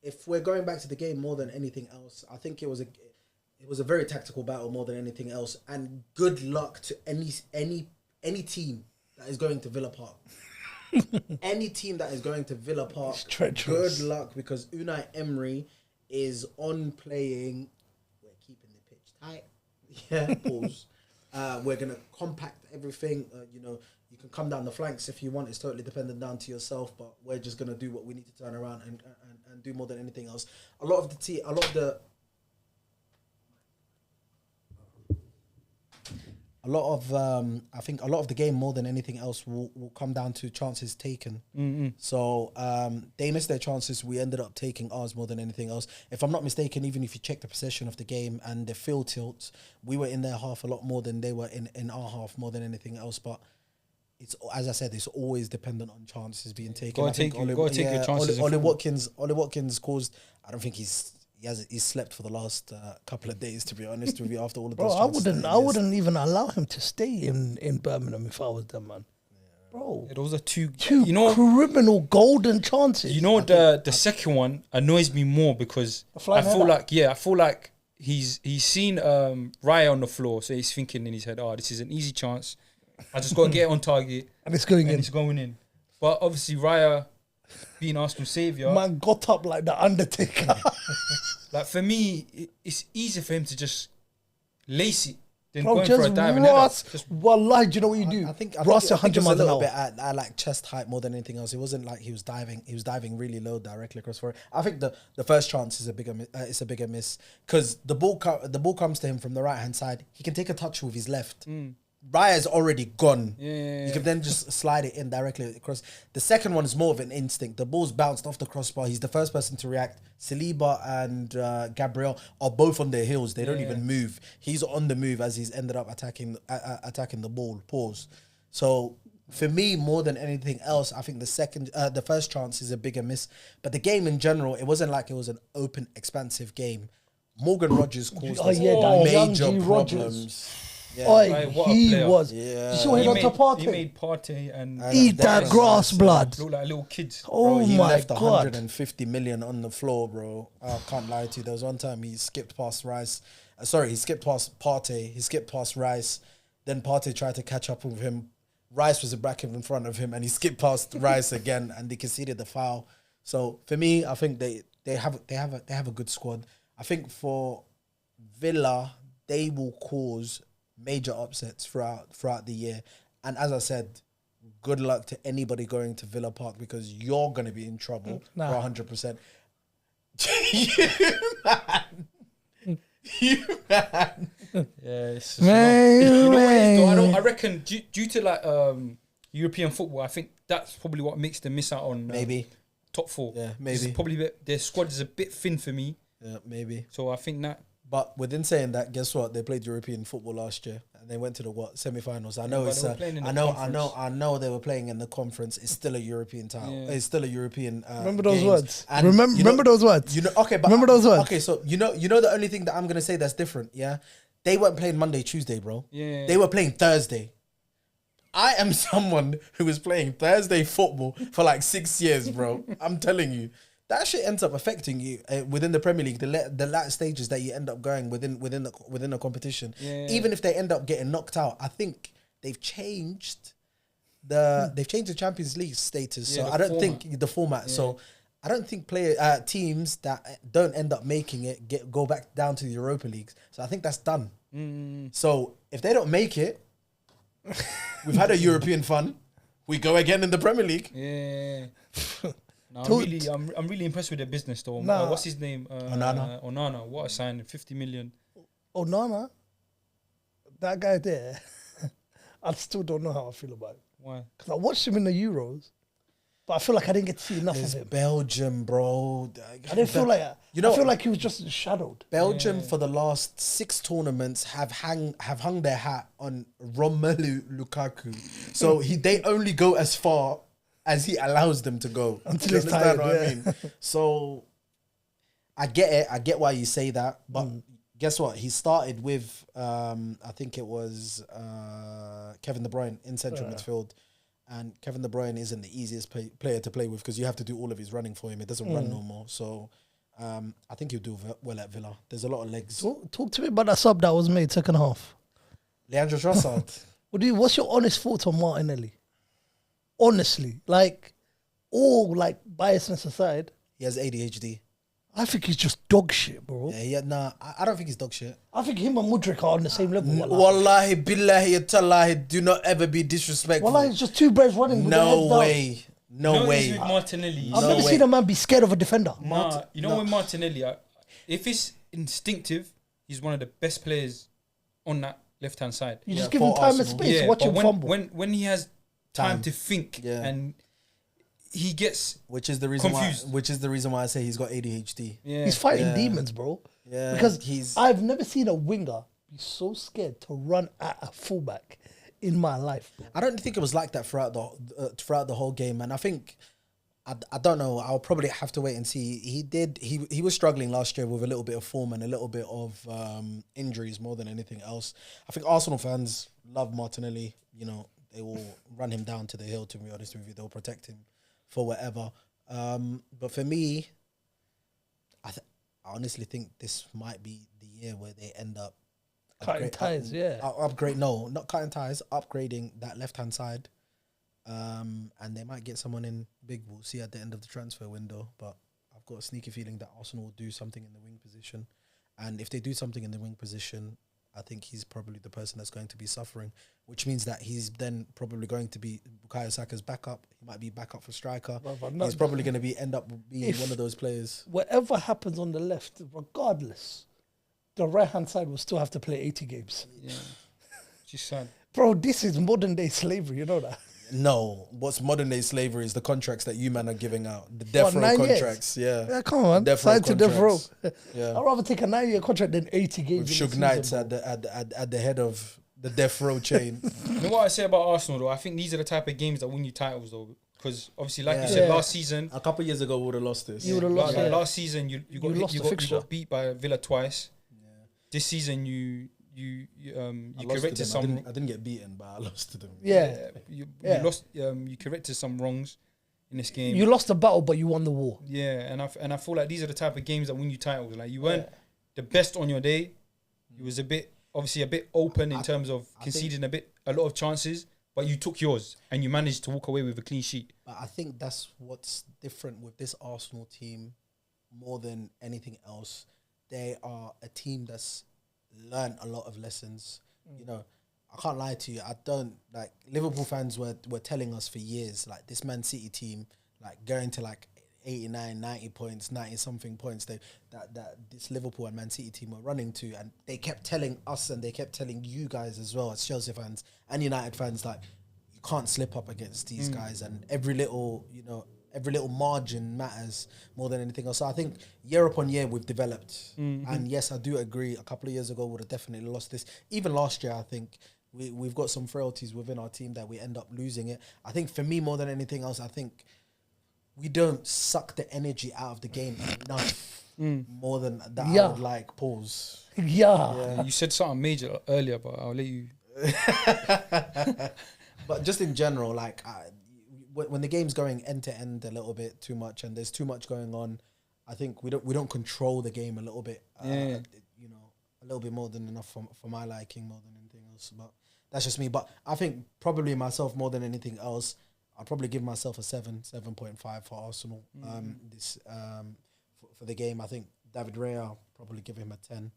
if we're going back to the game more than anything else, I think it was a very tactical battle more than anything else. And good luck to any team that is going to Villa Park. Any team that is going to Villa Park, good luck, because Unai Emery is on playing. We're keeping the pitch tight. Yeah, pause. We're gonna compact everything. You can come down the flanks if you want. It's totally dependent down to yourself. But we're just gonna do what we need to turn around and do more than anything else. I think a lot of the game more than anything else will come down to chances taken. Mm-hmm. So they missed their chances. We ended up taking ours more than anything else. If I'm not mistaken, even if you check the possession of the game and the field tilts, we were in their half a lot more than they were in our half more than anything else. But it's, as I said, it's always dependent on chances being taken. Go take your chances. Ollie Watkins caused. I don't think he's slept for the last couple of days, to be honest with you. After all of those, I wouldn't even allow him to stay in Birmingham if I was them, man. Bro, those are two criminal golden chances. You know, the second one annoys me more because I feel like he's seen Raya on the floor, so he's thinking in his head, "Oh, this is an easy chance. I just got to get on target, and it's going in. It's going in." But obviously, Raya, being Arsenal saviour, man, got up like the Undertaker. Like, for me, it's easier for him to just lace it than Bro, going for a diving Ross, header. Wallahi, do you know what you do? I think Ross it was 100 a miles an little hour. bit at like chest height more than anything else. It wasn't like he was diving. He was diving really low directly across for it. I think the first chance is a bigger miss because the ball comes to him from the right hand side. He can take a touch with his left. Raya's already gone. Yeah. You can then just slide it in directly across. The second one is more of an instinct. The ball's bounced off the crossbar. He's the first person to react. Saliba and Gabriel are both on their heels. They don't even move. He's on the move as he's ended up attacking the ball. Pause. So for me, more than anything else, I think the first chance is a bigger miss. But the game in general, it wasn't like it was an open, expansive game. Morgan Rogers caused us major problems. Yeah. He was. Yeah. You saw him on to Partey. He made Partey and Eat that grass, blood. look like little kids. Oh Bro, he my left God. 150 million on the floor, bro. I can't lie to you. There was one time he skipped past Rice. He skipped past Partey. He skipped past Rice. Then Partey tried to catch up with him. Rice was back in front of him, and he skipped past Rice again, and they conceded the foul. So for me, I think they have a good squad. I think for Villa, they will cause major upsets throughout the year. And as I said, good luck to anybody going to Villa Park because you're going to be in trouble for 100%. You man. Yeah, it's Man, you know what it is, though? man. I reckon due to like European football, I think that's probably what makes them miss out on Maybe. top 4. Yeah, It's maybe. probably their squad is a bit thin for me, Yeah, maybe. so I think that. But within saying that, guess what? They played European football last year, and they went to the semi-finals. I know but it's. they were playing in the I know they were playing in the conference. It's still a European title. Yeah. It's still a European. Remember those games. words. And Remember those words. You know, okay, but Remember those words. Okay, so you know the only thing that I'm gonna say that's different. Yeah, they weren't playing Monday, Tuesday, bro. Yeah. They were playing Thursday. I am someone who was playing Thursday football for like 6 years, bro. I'm telling you. That shit ends up affecting you within the Premier League. The latter stages that you end up going within the competition, even if they end up getting knocked out, I think they've changed the Champions League status. Yeah, So the I don't format. think the format. So I don't think teams that don't end up making it go back down to the Europa Leagues. So I think that's done. So if they don't make it, we've had a European fun. We go again in the Premier League. Yeah. No, I'm really impressed with their business though. Nah. What's his name? Onana. What a sign! 50 million. Onana, that guy there. I still don't know how I feel about it. Why? Because I watched him in the Euros, but I feel like I didn't get to see enough of him. Belgium, bro. I didn't feel like I feel like he was just shadowed. Belgium for the last 6 tournaments have hung their hat on Romelu Lukaku. So they only go as far as he allows them to go. Until he's tired, I mean? So I get it. I get why you say that. But guess what? He started with I think it was Kevin De Bruyne in central midfield. And Kevin De Bruyne isn't the easiest player to play with because you have to do all of his running for him. It doesn't run no more. So I think he'll do well at Villa. There's a lot of legs. Talk to me about that sub that was made second half. Leandro Trossard. What's your honest thoughts on Martinelli? Honestly, like, all like biasness aside, He has ADHD. I think he's just dog shit, bro. Yeah, I don't think he's dog shit. I think him and Mudryk are on the same level. Wallahi, billahi, tallahi, do not ever be disrespectful. Wallahi, it's just two braves running with their heads No way. No way. With Martinelli. I've never seen a man be scared of a defender. With Martinelli, if it's instinctive, he's one of the best players on that left-hand side. You just give him time and space, watch him fumble. When he has time to think and he gets which is the reason confused. Which is the reason why I say he's got ADHD. Yeah. He's fighting demons, bro. Yeah, because I've never seen a winger be so scared to run at a fullback in my life, bro. I don't think it was like that throughout the whole game, and I think I don't know. I'll probably have to wait and see. He was struggling last year with a little bit of form and a little bit of injuries more than anything else. I think Arsenal fans love Martinelli. You know, they will run him down to the hill. To be honest with you, they'll protect him for whatever. But for me, I honestly think this might be the year where they end up cutting ties. Not cutting ties. Upgrading that left hand side. And they might get someone in big. We'll see at the end of the transfer window. But I've got a sneaky feeling that Arsenal will do something in the wing position. And if they do something in the wing position, I think he's probably the person that's going to be suffering, which means that he's then probably going to be Bukayo Saka's backup. He might be backup for striker. He's probably going to end up being one of those players. Whatever happens on the left, regardless, the right-hand side will still have to play 80 games. Yeah. Just sad. Bro, this is modern-day slavery, you know that? No, what's modern day slavery is the contracts that you man are giving out. The death row contracts, Yeah, come on. Sign to death row. Yeah. I'd rather take a 9-year contract than 80 games. With Suge Knights at the head of the death row chain. You know what I say about Arsenal though? I think these are the type of games that win you titles though. Because obviously, like you said, last season, a couple of years ago, we would have lost this. You would have lost. Last season, you got beat by Villa twice. Yeah. This season, you corrected some. I didn't get beaten, but I lost to them. You lost. You corrected some wrongs in this game. You lost the battle, but you won the war. Yeah, and I feel like these are the type of games that win you titles. Like you weren't the best on your day. You was a bit open in terms of conceding a lot of chances, but you took yours and you managed to walk away with a clean sheet. But I think that's what's different with this Arsenal team more than anything else. They are a team that's learned a lot of lessons. You know, I can't lie to you. I don't like Liverpool fans were telling us for years, like this Man City team, like going to like 89, 90 points, 90 something points that this Liverpool and Man City team were running to, and they kept telling us and they kept telling you guys as well as Chelsea fans and United fans, like you can't slip up against these guys, and every little margin matters more than anything else. So I think year upon year we've developed. And yes, I do agree. A couple of years ago, we would have definitely lost this. Even last year, I think we've got some frailties within our team that we end up losing it. I think for me, more than anything else, I think we don't suck the energy out of the game enough. More than that, I would like. Pause. Yeah. You said something major earlier, but I'll let you. But just in general, like when the game's going end to end a little bit too much and there's too much going on, I think we don't control the game a little bit. You know, a little bit more than enough for my liking more than anything else. But that's just me. But I think probably myself more than anything else, I'd probably give myself a 7.5 for Arsenal. For the game, I think David Raya, I'll probably give him a 10.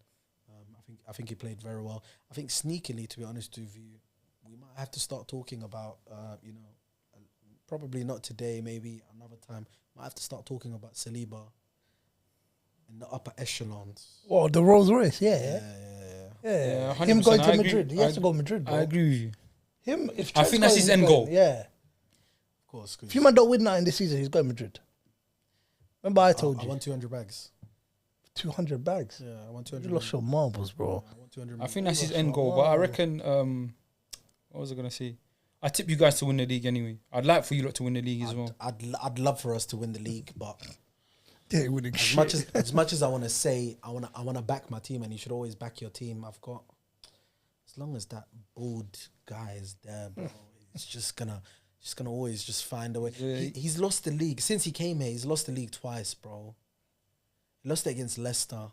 I think he played very well. I think sneakily, to be honest with you, we might have to start talking about, probably not today, maybe another time. Might have to start talking about Saliba in the upper echelons. Oh, the Rolls Royce, yeah. Him 100%. going to Madrid. He has to go Madrid, bro. I agree with you. Him, I think that's his end goal. Yeah. Of course. If you man don't win that in this season, he's going Madrid. Remember I told you. I want 200 bags. 200 bags? Yeah, I want 200 You lost your marbles, bro. I want 200 I think that's his end goal. But I reckon, what was I going to say? I tip you guys to win the league anyway. I'd like for you lot to win the league as well. I'd love for us to win the league, but Yeah, winning as much as I want to say, I want to back my team, and you should always back your team. I've got, as long as that bald guy is there, bro, it's just gonna always just find a way. Yeah. He's lost the league since he came here. He's lost the league twice, bro. He lost it against Leicester,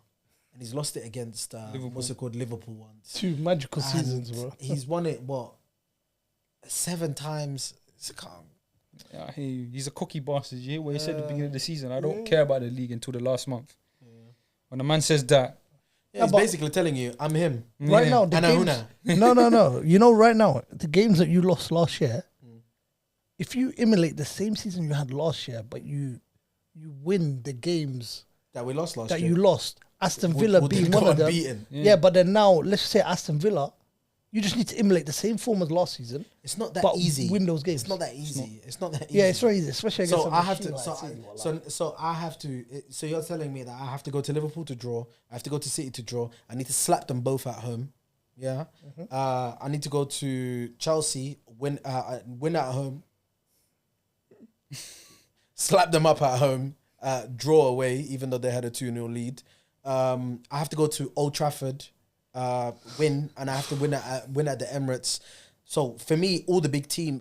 and he's lost it against what's it called, Liverpool once. 2 magical seasons, bro. He's won it 7 times. Yeah, I hear you. He's a cocky bastard. You hear what he said at the beginning of the season? I don't care about the league until the last month. Yeah. When a man says that, he's basically telling you, I'm him. Right now, the games, no. You know, right now, the games that you lost last year, if you emulate the same season you had last year, but you win the games that we lost last that year, you lost, Aston Villa being one of them. Yeah, but then now, let's say Aston Villa, you just need to emulate the same form as last season. It's not that easy. Win those games. It's not that easy. It's not that easy. Yeah, it's very easy, especially against. So you're telling me that I have to go to Liverpool to draw. I have to go to City to draw. I need to slap them both at home. Yeah. I need to go to Chelsea, win at home, slap them up at home, draw away, even though they had a 2-0 lead. I have to go to Old Trafford. Win, and I have to win at the Emirates. So for me, all the big teams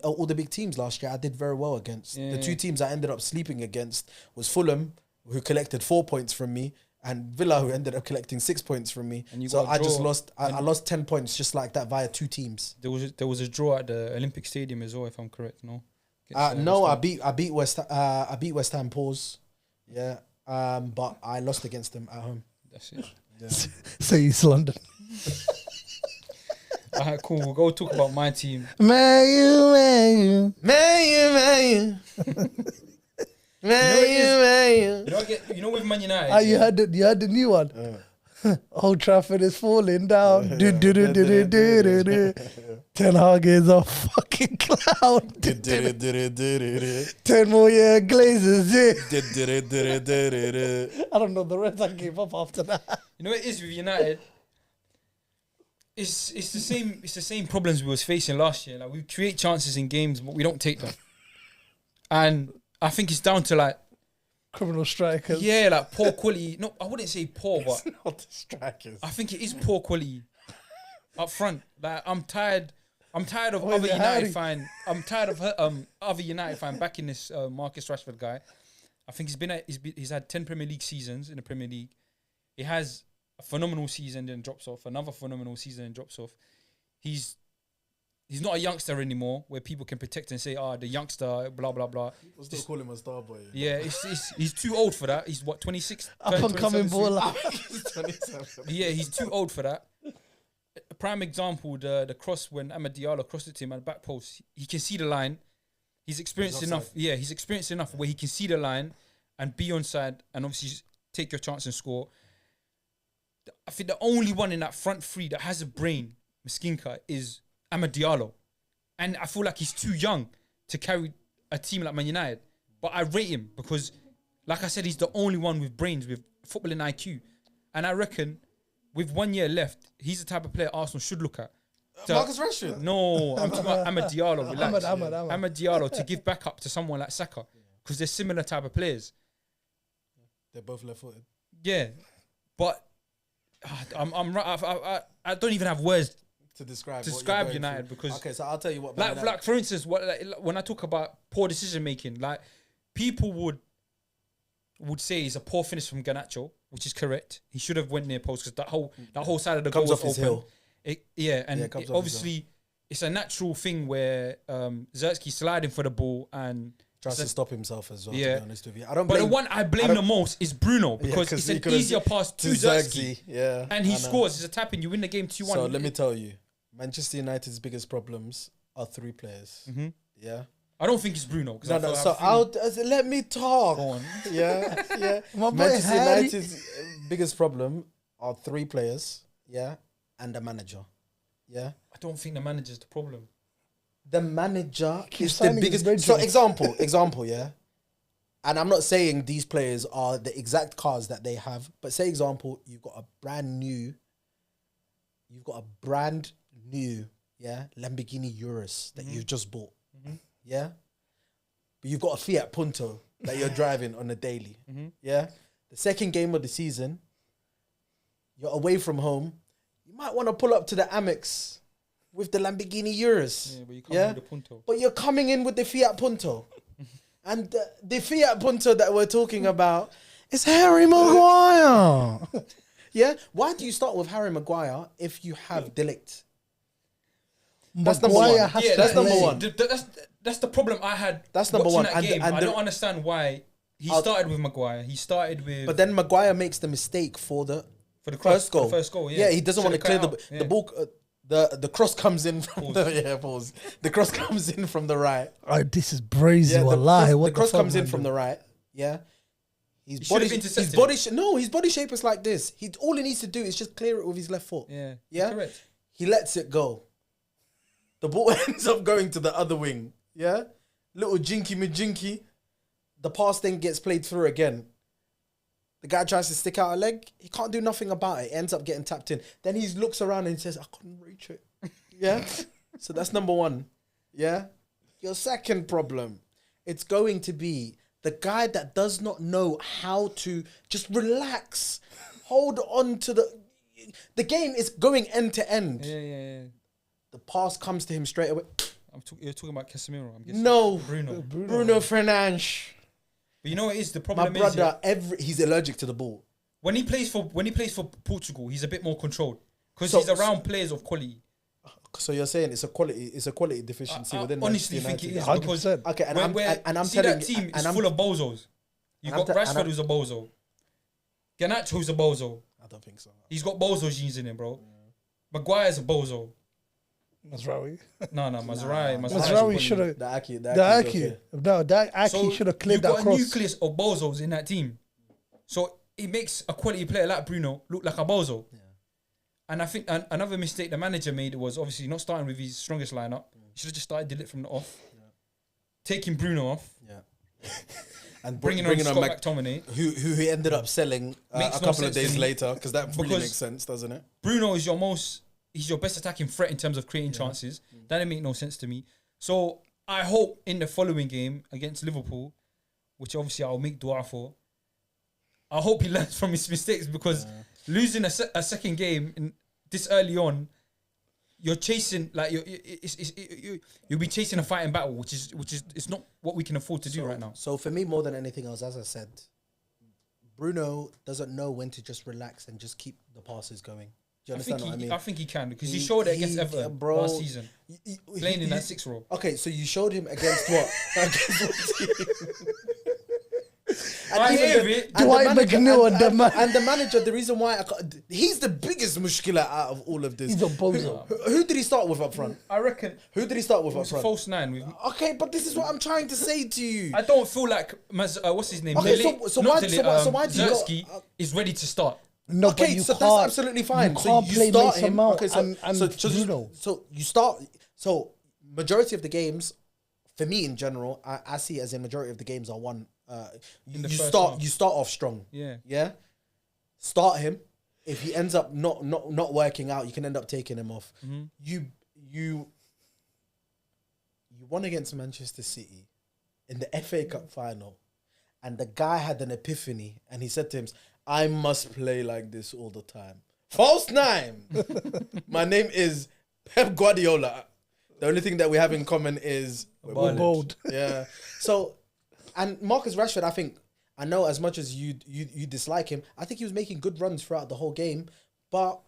last year, I did very well against. The 2 teams I ended up sleeping against was Fulham, who collected 4 points from me, and Villa, who ended up collecting 6 points from me. So I just lost. I lost 10 points just like that via 2 teams. There was a draw at the Olympic Stadium as well, if I'm correct. No. No, I beat West Ham. Pause. Yeah. But I lost against them at home. That's it. Yeah. Say East London. Alright, cool. We'll go talk about my team. Man U. You know with Man United. You had the new one. Old Trafford is falling down. Ten Hag is a fucking clown. 10 more year Glazers. I don't know the rest. I gave up after that. You know what it is with United? It's the same problems we was facing last year. Like, we create chances in games, but we don't take them. And I think it's down to like criminal strikers. Yeah, like poor quality. No, I wouldn't say poor, but it's not the strikers. I think it is poor quality up front. Like, I'm tired of other United fan. I'm tired of other United fan backing this Marcus Rashford guy. I think he's had 10 Premier League seasons in the Premier League. He has a phenomenal season, then drops off. Another phenomenal season, and drops off. He's not a youngster anymore, where people can protect and say, the youngster, blah blah blah. People still call him a star boy. Yeah, he's too old for that. He's what, 26? Up and coming baller. He's 27. Yeah, he's too old for that. A prime example, the cross when Amad Diallo crossed it to him at the back post. He can see the line. He's experienced enough. Yeah, he's experienced enough where he can see the line and be onside and obviously take your chance and score. I think the only one in that front three that has a brain, Miskinka, is Amad Diallo. And I feel like he's too young to carry a team like Man United. But I rate him because, like I said, he's the only one with brains, with footballing IQ. And I reckon with 1 year left, he's the type of player Arsenal should look at. Marcus Rashford? No, I'm talking about Amad Diallo. Relax. Amad Diallo to give back up to someone like Saka because they're similar type of players. They're both left-footed. Yeah, but I don't even have words to describe United through. Because okay, so I'll tell you what. Like for instance, when I talk about poor decision making, like people would say it's a poor finish from Garnacho, which is correct. He should have went near post because that whole side of the goal was open. Hill. Obviously it's a natural thing where Zertsky sliding for the ball and tries to stop himself as well. Yeah. To be honest with you, I don't. But blame, the one I blame the most is Bruno because it's an easier pass to Zertsky. Yeah, and he scores. It's a tap in. You win the game 2-1. So let me tell you, Manchester United's biggest problems are 3 players. Mm-hmm. Yeah. I don't think it's Bruno. No. So let me talk. Go on. Yeah. Manchester United's biggest problem are 3 players. Yeah, and the manager. Yeah. I don't think the manager's the problem. The manager is the biggest. So example, yeah. And I'm not saying these players are the exact cars that they have, but say example, you've got a brand new, yeah, Lamborghini Urus that you've just bought, yeah. But you've got a Fiat Punto that you're driving on a daily, yeah. The second game of the season, you're away from home. You might want to pull up to the Amex with the Lamborghini Urus. Yeah, but you come with the Punto. But you're coming in with the Fiat Punto. And the Fiat Punto that we're talking about is Harry Maguire. Yeah? Why do you start with Harry Maguire if you have Delict? That's number one. That's number one. That's the problem I had. That's number one. That game. I don't understand why he started with Maguire. He started with... But then Maguire makes the mistake for the first goal. Yeah, he doesn't want to clear the ball. The cross comes in from pause. The cross comes in from the right. This is brazy. The cross comes in from the right. Yeah. His body shape is like this. All he needs to do is just clear it with his left foot. Yeah. Yeah. Correct. He lets it go. The ball ends up going to the other wing. Yeah. Little jinky. The pass then gets played through again. The guy tries to stick out a leg. He can't do nothing about it. He ends up getting tapped in. Then he looks around and says, I couldn't reach it. Yeah? So that's number one. Yeah? Your second problem, it's going to be the guy that does not know how to just relax. Hold on to the game is going end to end. Yeah. The pass comes to him straight away. You're talking about Casemiro, I'm guessing. No. Bruno Fernandes. But you know what it is? The problem My brother, he's allergic to the ball. When he plays for Portugal, he's a bit more controlled because he's around players of quality. So you're saying it's a quality deficiency within honestly Manchester think it is 100%. because okay, and I'm see telling that team you, is full of bozos. You've got Rashford who's a bozo, Garnacho who's a bozo. I don't think so. He's got bozo genes in him, bro. Maguire's a bozo. Mazraoui. No, Mazraoui should have. The Aki. No, that Aki should have cleared that cross. You've got a nucleus of bozos in that team. So it makes a quality player like Bruno look like a bozo. Yeah. And I think another mistake the manager made was obviously not starting with his strongest lineup. He should have just started Delict from the off. Yeah. Taking Bruno off. Yeah. And bringing on Scott McTominay. Who he ended up selling a couple of days later, because that really makes sense, doesn't it? Bruno is he's your best attacking threat in terms of creating chances. That didn't make no sense to me. So I hope in the following game against Liverpool, which obviously I'll make dua for, I hope he learns from his mistakes because losing a second game this early on, you're chasing you'll be chasing a fighting battle, which is it's not what we can afford to do right now. So for me, more than anything else, as I said, Bruno doesn't know when to just relax and just keep the passes going. Do you understand what I mean? I think he can because he showed it against Everton last season, playing in that 6 role. Okay, so you showed him against what? Against what team? I hear it. Dwight McNeil and the manager, the reason why he's the biggest mushkila out of all of this. He's a bozo. Who did he start with up front? I reckon. Who did he start with up front? False 9. Okay, but this is what I'm trying to say to you. I don't feel like what's his name? Okay, so why do you Zertsky is ready to start. No, okay, so that's absolutely fine. You can't play Mason Mount and Bruno. So you start. So majority of the games, for me in general, I see as in majority of the games are won. You start off strong. Yeah. Start him. If he ends up not working out, you can end up taking him off. Mm-hmm. You won against Manchester City in the FA Cup final, and the guy had an epiphany, and he said to him, I must play like this all the time. False 9. My name is Pep Guardiola. The only thing that we have in common is we're bold. Yeah. So, and Marcus Rashford, I know as much as you dislike him, I think he was making good runs throughout the whole game, but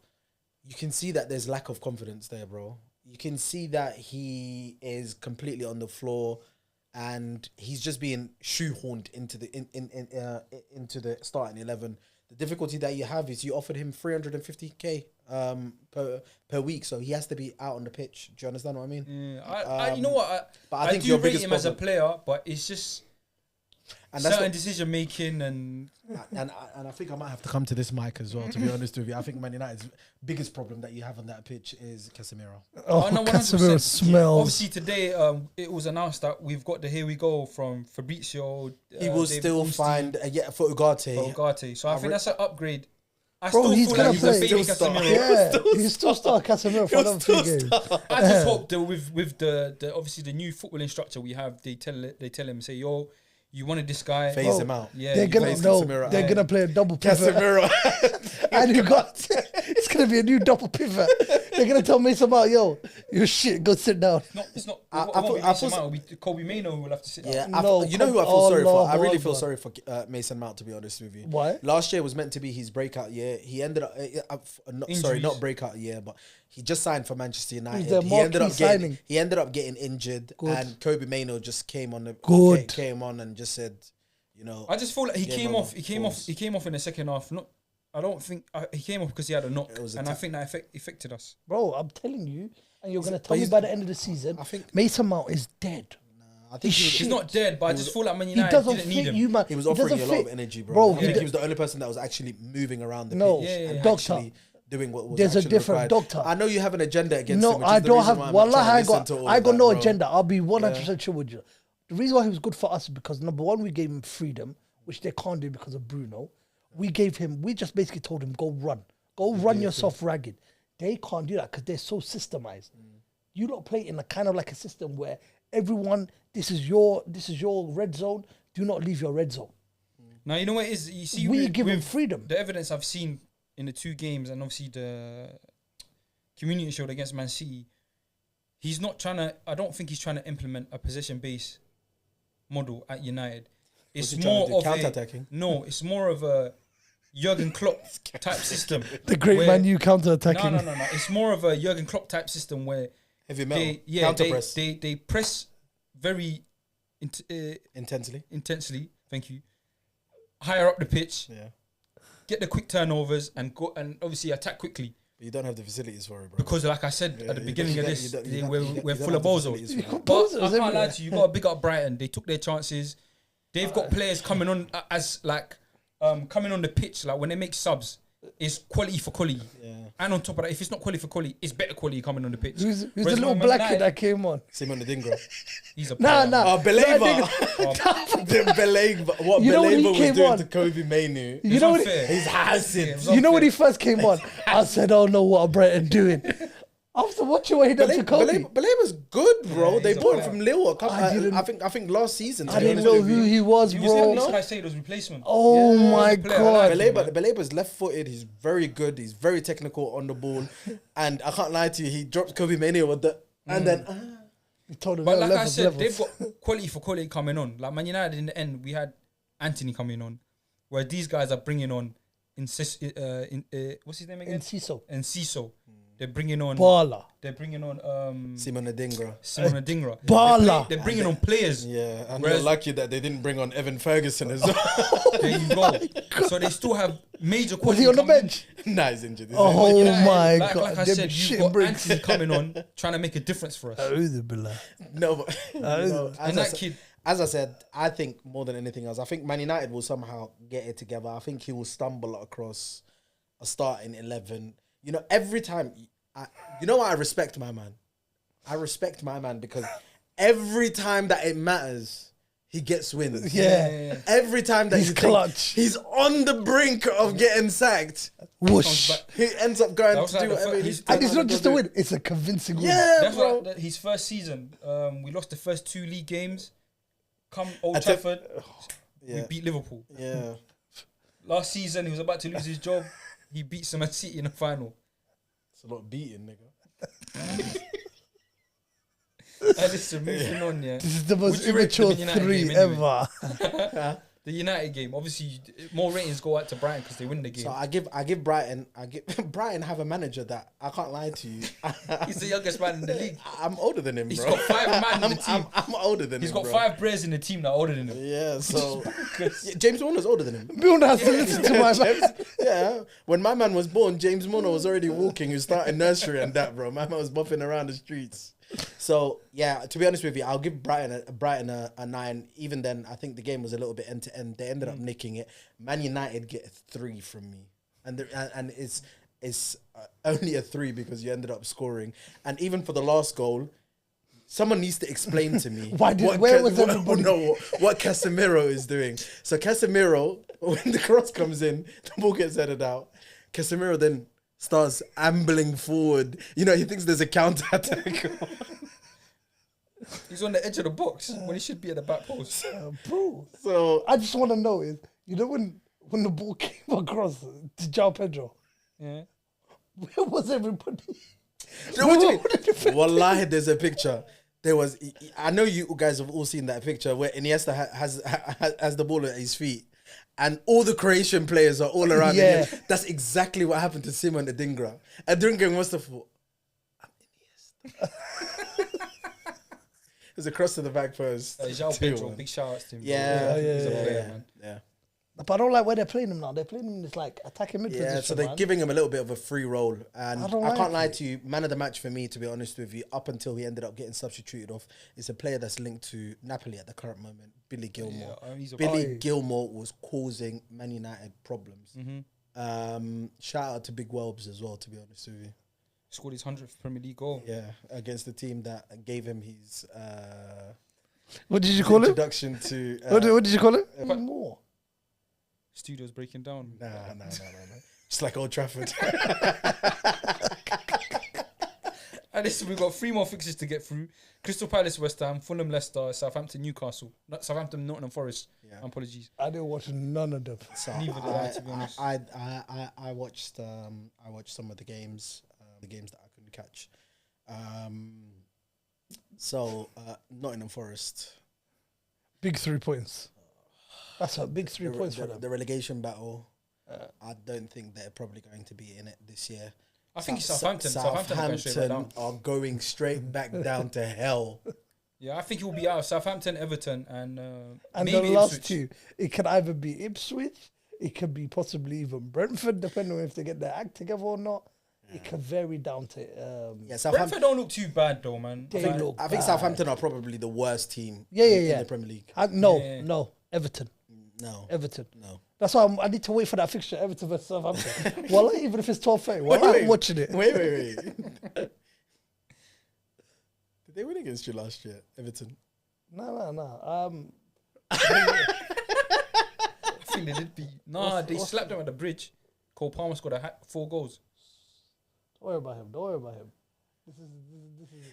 you can see that there's lack of confidence there, bro. you can see that he is completely on the floor, and he's just being shoehorned into the starting 11. The difficulty that you have is you offered him 350k per week, so he has to be out on the pitch. Do you understand what I mean? Yeah, you know what? But I think do your rate biggest him as a problem- player, but it's just certain decision making and I think I might have to come to this mic as well, to be honest with you. I think Man United's biggest problem that you have on that pitch is Casemiro. Oh, no, Casemiro 100%. smells. Obviously today, it was announced that we've got the here we go from Fabrizio. He will David still Ornstein, find for Ugarte. Ugarte. So I think that's an upgrade. I Bro, still he's feel gonna like he's play. a baby He'll still Casemiro. start. Yeah, he's still start Casemiro for another 2 games. I just hope that with the obviously the new football instructor we have, they tell him, say, yo, you wanted this guy, Phase him out. Yeah, They're you gonna phase Casemiro they're out. gonna play a double pivot, Casemiro. and you got it's gonna be a new double pivot. They're gonna tell Mason Mount, yo, you shit, go sit down. It's not. I It won't be thought- Mason Mount, it'll be Kobe Mano who will have to sit down. Yeah, No, you know who I feel sorry for? I really Allah feel Akbar. sorry for Mason Mount, to be honest with you. Why? Last year was meant to be his breakout year. He ended up, Injuries. not breakout year, but he just signed for Manchester United. the He ended marquee up signing. getting injured, Good. and Kobe Mano just came on and just said, you know, I just feel like he Game came on off. the He came off. balls. He came off in the second half. I don't think he came off because he had a knock, It was a and I tap. think that affected us. Bro, I'm telling you, and you're gonna but tell me he's- by the end of the season, I think- Mason Mount is dead. I think He's he He's shit. not dead, but I just feel like Man He United doesn't didn't need fit him. you, man. was He offering doesn't you a lot fit. of energy, bro. Bro, I think he he was the only person that was actually moving around the No, pitch yeah, and doctor. actually doing what was There's a actually different required. doctor. I know you have an agenda against him. No, which I is the don't reason have. why I'm not Wallah, trying to I listen got to all I of got that, no bro. agenda. I'll be 100% sure with you. The reason why he was good for us is because number one, we gave him freedom, which they can't do because of Bruno. We just basically told him, go run yourself ragged. They can't do that because they're so systemized. You don't play in a kind of like a system where everyone, this is your red zone. Do not leave your red zone. Now you know what it is. You see, We give him freedom. The evidence I've seen in the 2 games, and obviously the community shield against Man City, he's not trying to. I don't think he's trying to implement a possession-based model at United. It's he trying more to do, of counter-attacking? No, it's more of a Jurgen Klopp type system. The great where- Man U counter-attacking. No. It's more of a Jurgen Klopp type system where Heavy metal, they press they press very intensely. Thank you. Higher up the pitch, Yeah, get the quick turnovers and go and obviously attack quickly. but you don't have the facilities for it, bro. Because, like I said Yeah, at the you beginning don't- of you this, don't- you don't- we're you don't full have of the bozos. facilities for it. But Bozos I can't lie everywhere. to you, you got to big up Brighton. They took their chances. They've got players coming on as like coming on the pitch. Like when they make subs, it's quality for quality. Yeah. And on top of that, if it's not quality for quality, it's better quality coming on the pitch. Who's the Whereas little Man black United, kid that came on? Simon Adingra. He's a Nah, player, man. nah. Believer. Oh, What You know when he Believer was came doing on? to Kobe Manu. You know what? unfair. He's acid. Yeah, You know when he unfair. first came on? I said, "Oh no, what are Brighton doing?" After watching what he done to Kobe, Believer's good, bro. Yeah, they he's a bought him player. from Lille. I I think last season. to I be didn't honest know with you. who he was, He was bro. this guy say it was replacement. Oh my player, I god! like Believer's left-footed. He's very good. He's very technical on the ball, and I can't lie to you. He dropped Kobe Manu with the, and then He told him But no, like I levels, said, levels. they've got quality for quality coming on. Like Man United in the end, we had Anthony coming on, where these guys are bringing on what's his name again? Enciso, They're bringing on. Bala, They're bringing on Simon Adingra. Simon Adingra. Bala. They're bringing on players. Yeah, and Whereas- you're lucky that they didn't bring on Evan Ferguson as well. There you go. So they still have major Was quality. he on the coming in. bench? Nah, he's injured. He's Oh injured. my like, god! Like I Them said, shit you've got bricks. Anthony coming on, trying to make a difference for us. No, but And that kid, as I said, I think more than anything else, I think Man United will somehow get it together. I think he will stumble across a starting 11. You know, every time, you know what, I respect my man. I respect my man because every time that it matters, he gets wins. Yeah. Every time that He's you think clutch. he's on the brink of getting sacked, Whoosh! back. he ends up going That was to like do the whatever fir- he's he's- And it's not to just do. a win; it's a convincing win. Yeah, that's bro. like his first season. We lost the first 2 league games. Come Old I tell- Trafford, Yeah. we beat Liverpool. Yeah. Last season, he was about to lose his job. He beat Man City in the final. It's a lot of beating, nigga. Hey, listen, moving on, yeah. This is the most Would you rate the immature Man United 3 game anyway? ever. The United game, obviously, more ratings go out to Brighton because they win the game. So I give Brighton. Brighton have a manager that I can't lie to you. He's the youngest man in the league. I'm older than him, He's bro. got 5 man in the team. I'm older than him. He's got bro. 5 players in the team that are older than him. Yeah, so James Warner's older than him. Milner has to listen to my man. Yeah, when my man was born, James Warner was already walking. He was starting nursery and that, bro. My man was buffing around the streets. So yeah, to be honest with you, I'll give Brighton a 9. Even then, I think the game was a little bit end to end. They ended up nicking it. Man United get a 3 from me, and it's only a 3 because you ended up scoring. And even for the last goal, someone needs to explain to me what Casemiro is doing. So Casemiro, when the cross comes in, the ball gets headed out. Casemiro then starts ambling forward. You know, he thinks there's a counter attack. He's on the edge of the box when he should be at the back post. Bro, So I just want to know is, you know, when the ball came across to João Pedro, Yeah. where was everybody? Wallahi, there's a picture. There was, I know you guys have all seen that picture where Iniesta has the ball at his feet. And all the Croatian players are all around him. That's exactly what happened to Simon Adingra. Adingra must have thought, I'm Iniesta. It was a cross to the back post. João Pedro, big shout outs to him. Yeah, He's a player, man. Yeah. But I don't like where they're playing him now. They're playing him in this like attacking mid position. Yeah, so they're man. giving him a little bit of a free role. And I can't lie it. to you, man of the match for me, to be honest with you, up until he ended up getting substituted off, is a player that's linked to Napoli at the current moment, Billy Gilmore. He's a Billy Gilmore was causing Man United problems. Mm-hmm. Shout out to Big Welbs as well, to be honest with you. Scored his 100th Premier League goal. Yeah, against the team that gave him his What did you call him? introduction to... What did you call him? More. Studio's breaking down. Nah. Just like Old Trafford. And listen, we've got 3 more fixtures to get through. Crystal Palace, West Ham, Fulham, Leicester, Southampton, Newcastle. Not Southampton, Nottingham Forest. Yeah. Apologies. I didn't watch none of them. So Neither did I, to be honest. I watched some of the games that I couldn't catch. Nottingham Forest. Big 3 points. That's a big 3 points for them. The relegation battle. I don't think they're probably going to be in it this year. I think it's Southampton. Southampton are going straight back down to hell. Yeah, I think it will be out of Southampton, Everton, and and maybe the last Ipswich. 2. It could either be Ipswich, it could be possibly even Brentford, depending on if they get their act together or not. It could vary down to. Southampton Brentford don't look too bad though, man. I think Southampton are probably the worst team. in the Premier League. No, Everton. No, Everton. no. That's why I need to wait for that fixture, Everton versus Southampton. Well, even if it's 12:30, I'm watching it. Wait. Did they win against you last year, Everton? No. I think they did beat. They slapped them at the bridge. Cole Palmer scored 4 goals. Don't worry about him.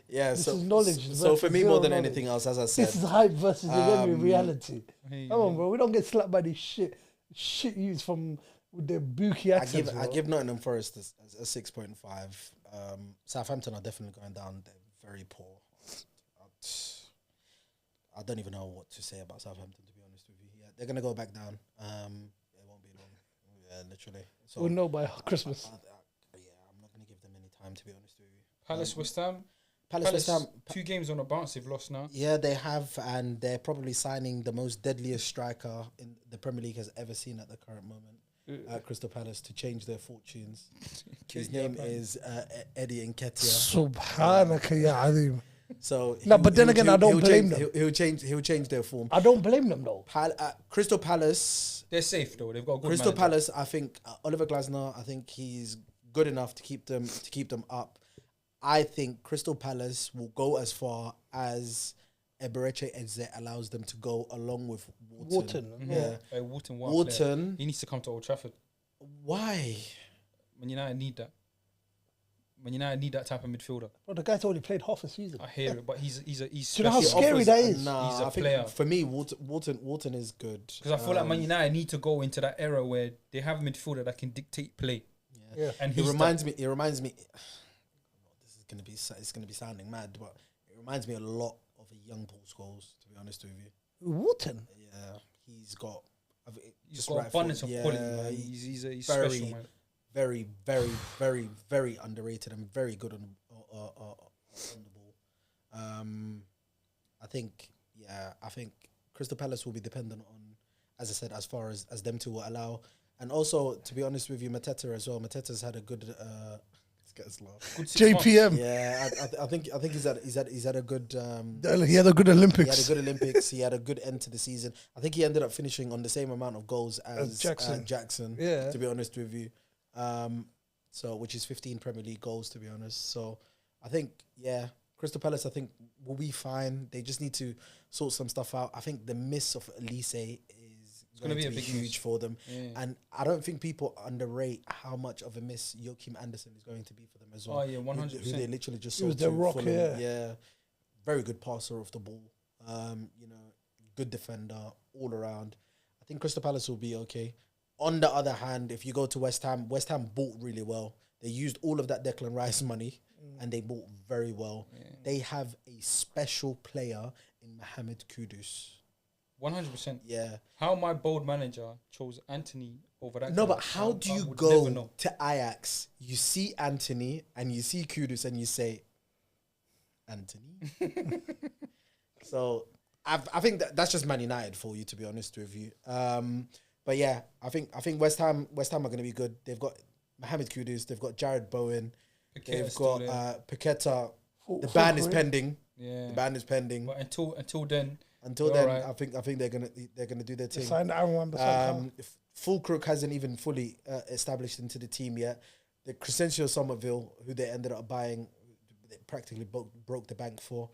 This So is knowledge. So for me, more than knowledge. anything else, as I said, This is hype versus reality. Hey, Come on, bro. We don't get slapped by these shit youths from with their bookie accents. I give Nottingham Forest a 6.5. Southampton are definitely going down. They're very poor. I don't even know what to say about Southampton, to be honest with you. Yeah, they're gonna go back down. It won't be long. Yeah, literally. So We'll know by Christmas. I'm not gonna give them any time, to be honest with you. Palace, West Ham. Palace, West Ham. 2 games on a bounce. They've lost now. Yeah, they have, and they're probably signing the most deadliest striker in the Premier League has ever seen at the current moment at Crystal Palace to change their fortunes. His name is Eddie Nketiah. Subhanaka ya Azim. So But then again, I don't blame them. He'll change their form. I don't blame them though. Crystal Palace. They're safe though. They've got a good Crystal manager. Palace. I think Oliver Glasner. I think he's good enough to keep them up. I think Crystal Palace will go as far as Eberechi Eze allows them to go, along with Wharton. Yeah, Wharton. He needs to come to Old Trafford. Why? Man United need that. Man United need that type of midfielder. Bro, the guy's already played half a season. I hear it, but he's Do you know special. how scary that is? Nah, He's a I think player. for me, Wharton is good. Because I feel like Man United need to go into that era where they have a midfielder that can dictate play. Yeah. And It reminds me. It's gonna be sounding mad, but it reminds me a lot of a young Paul Scholes, to be honest with you. Wharton. Yeah, he's got He's got abundance of quality, man. He's very, special, man. very, very, very, very underrated and very good on the ball. I think Crystal Palace will be dependent on, as I said, as far as them two will allow. And also, to be honest with you, Mateta as well. Mateta's had a good. Let's get us laugh. JPM. Yeah, I think he's had a good. He had a good Olympics. He had a good Olympics. He had a good end to the season. I think he ended up finishing on the same amount of goals as Jackson. Yeah. To be honest with you, so which is 15 Premier League goals. To be honest, so I think Crystal Palace, I think, will be fine. They just need to sort some stuff out. I think the miss of Elise is going to be huge for them. Yeah. And I don't think people underrate how much of a miss Joachim Andersen is going to be for them as well. Oh, yeah, 100%. Who they literally just sold to Fulham. Yeah. Very good passer of the ball. Good defender all around. I think Crystal Palace will be okay. On the other hand, if you go to West Ham bought really well. They used all of that Declan Rice money. And they bought very well. Yeah. They have a special player in Mohamed Kudus. 100%. Yeah. How my bold manager chose Anthony over that. No, but how do you go to Ajax? You see Anthony and you see Kudus and you say, Anthony? So I think that's just Man United for you, to be honest with you. But yeah, I think West Ham are going to be good. They've got Mohamed Kudus. They've got Jared Bowen. They've got Paqueta. The ban is pending. Yeah, the ban is pending. But until then, right. I think they're gonna do their thing. Signed Aaron Fulcrook hasn't even fully established into the team yet. The Crescencio Somerville, who they ended up buying, they practically broke the bank for.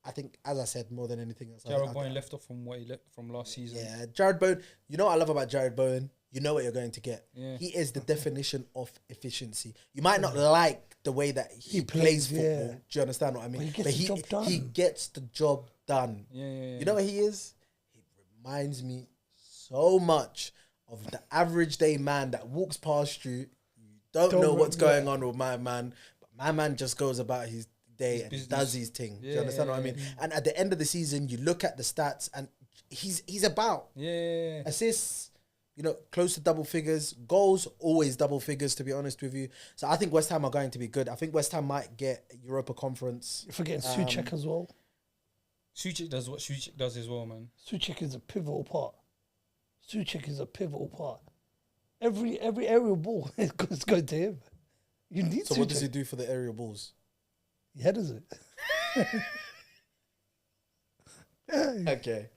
I think, as I said, more than anything else, Jared Bowen left off from what he left from last season. Yeah, Jared Bowen. You know what I love about Jared Bowen? You know what you're going to get. Yeah. He is the definition of efficiency. You might not like the way that he plays football. Yeah. Do you understand what I mean? But he gets the job done. Yeah. You know what he is? He reminds me so much of the average day man that walks past you. You don't know what's going on with my man, but my man just goes about his day and does his thing. Do you understand what I mean? And at the end of the season, you look at the stats and he's about assists. Close to double figures. Goals, always double figures, to be honest with you. So I think West Ham are going to be good. I think West Ham might get Europa Conference. You're forgetting Souček as well. Souček does what Souček does as well, man. Souček is a pivotal part. Every aerial ball is going to him. You need So Souček. what does he do for the aerial balls? He headers it. Okay.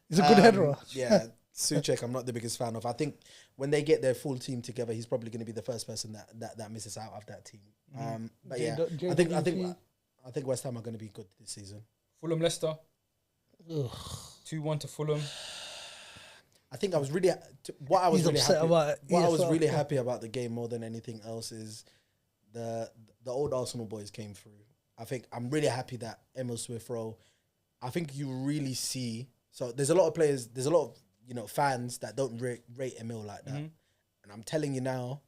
He's a good header. Yeah. Souček, I'm not the biggest fan of. I think when they get their full team together, he's probably going to be the first person that misses out of that team. But yeah, I think West Ham are going to be good this season. Fulham, Leicester, 2-1 to Fulham. I think I was really happy about the game more than anything else is the old Arsenal boys came through. I think I'm really happy that Emil Smith-Rowe. I think you really see. So there's a lot of players. There's a lot of fans that don't rate Emil like that. And I'm telling you now,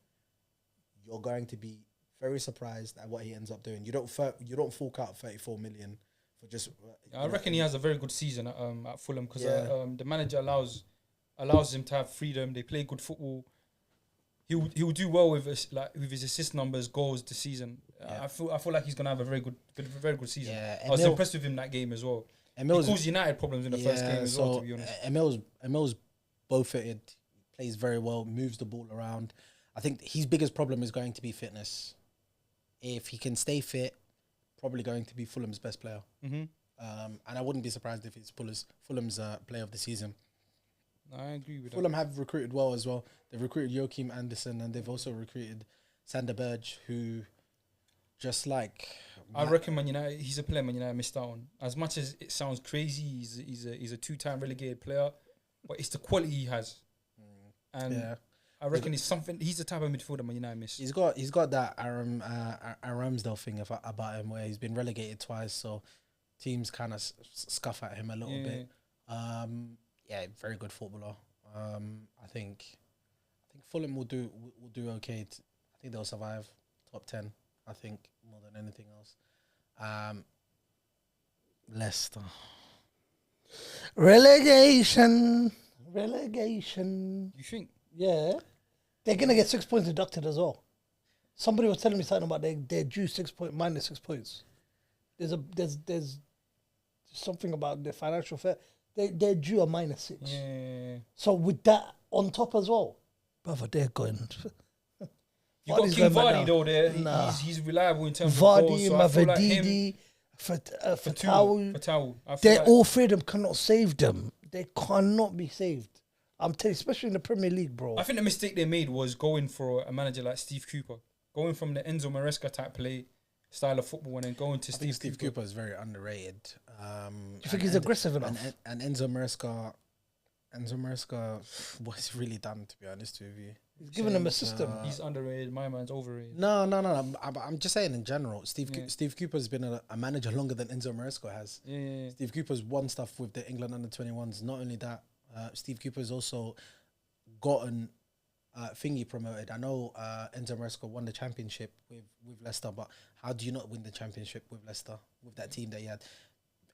you're going to be very surprised at what he ends up doing. You don't fork out 34 million for just. I reckon he has a very good season at Fulham because the manager allows him to have freedom. They play good football. He will do well with his assist numbers, goals this season. Yeah. I feel like he's gonna have a very good season. Yeah, I was impressed with him that game as well. He caused United problems in the first game as well, to be honest. Emil's bow-footed, plays very well, moves the ball around. I think his biggest problem is going to be fitness. If he can stay fit, probably going to be Fulham's best player. And I wouldn't be surprised if it's Fulham's player of the season. I agree with Fulham have recruited well as well. They've recruited Joachim Andersen and they've also recruited Sander Berge, who just like... I reckon Man United, he's a player Man United missed out on. As much as it sounds crazy, he's a two-time relegated player, but it's the quality he has. And I reckon he's the type of midfielder Man United missed. He's got that Aram Ramsdale thing about him where he's been relegated twice, so teams kind of scuff at him a little bit. Very good footballer. I think Fulham will do okay. I think they'll survive top 10. I think more than anything else. Leicester relegation. Relegation. You think? Yeah. They're going to get 6 points deducted as well. Somebody was telling me something about they're due minus 6 points. There's something about the financial fair. They're due a -6. Yeah. So with that on top as well, brother, they're going. You got King Vardy though there. Nah. He's reliable in terms Vardy, of goals. So I feel like him, Fatawu. Fatau. All three of them cannot save them. They cannot be saved. I'm telling you, especially in the Premier League, bro. I think the mistake they made was going for a manager like Steve Cooper, going from the Enzo Maresca type play style of football and then going to Steve Cooper is very underrated. Do you think he's aggressive enough? And Enzo Maresca, what's he really done, to be honest with you? He's given him a system. He's underrated. My man's overrated. No. I'm just saying in general. Steve Cooper's been a manager longer than Enzo Maresca has. Yeah. Steve Cooper's won stuff with the England under-21s. Not only that, Steve Cooper's also gotten thingy promoted. I know Enzo Maresca won the championship with Leicester, but how do you not win the championship with Leicester, with that team that he had?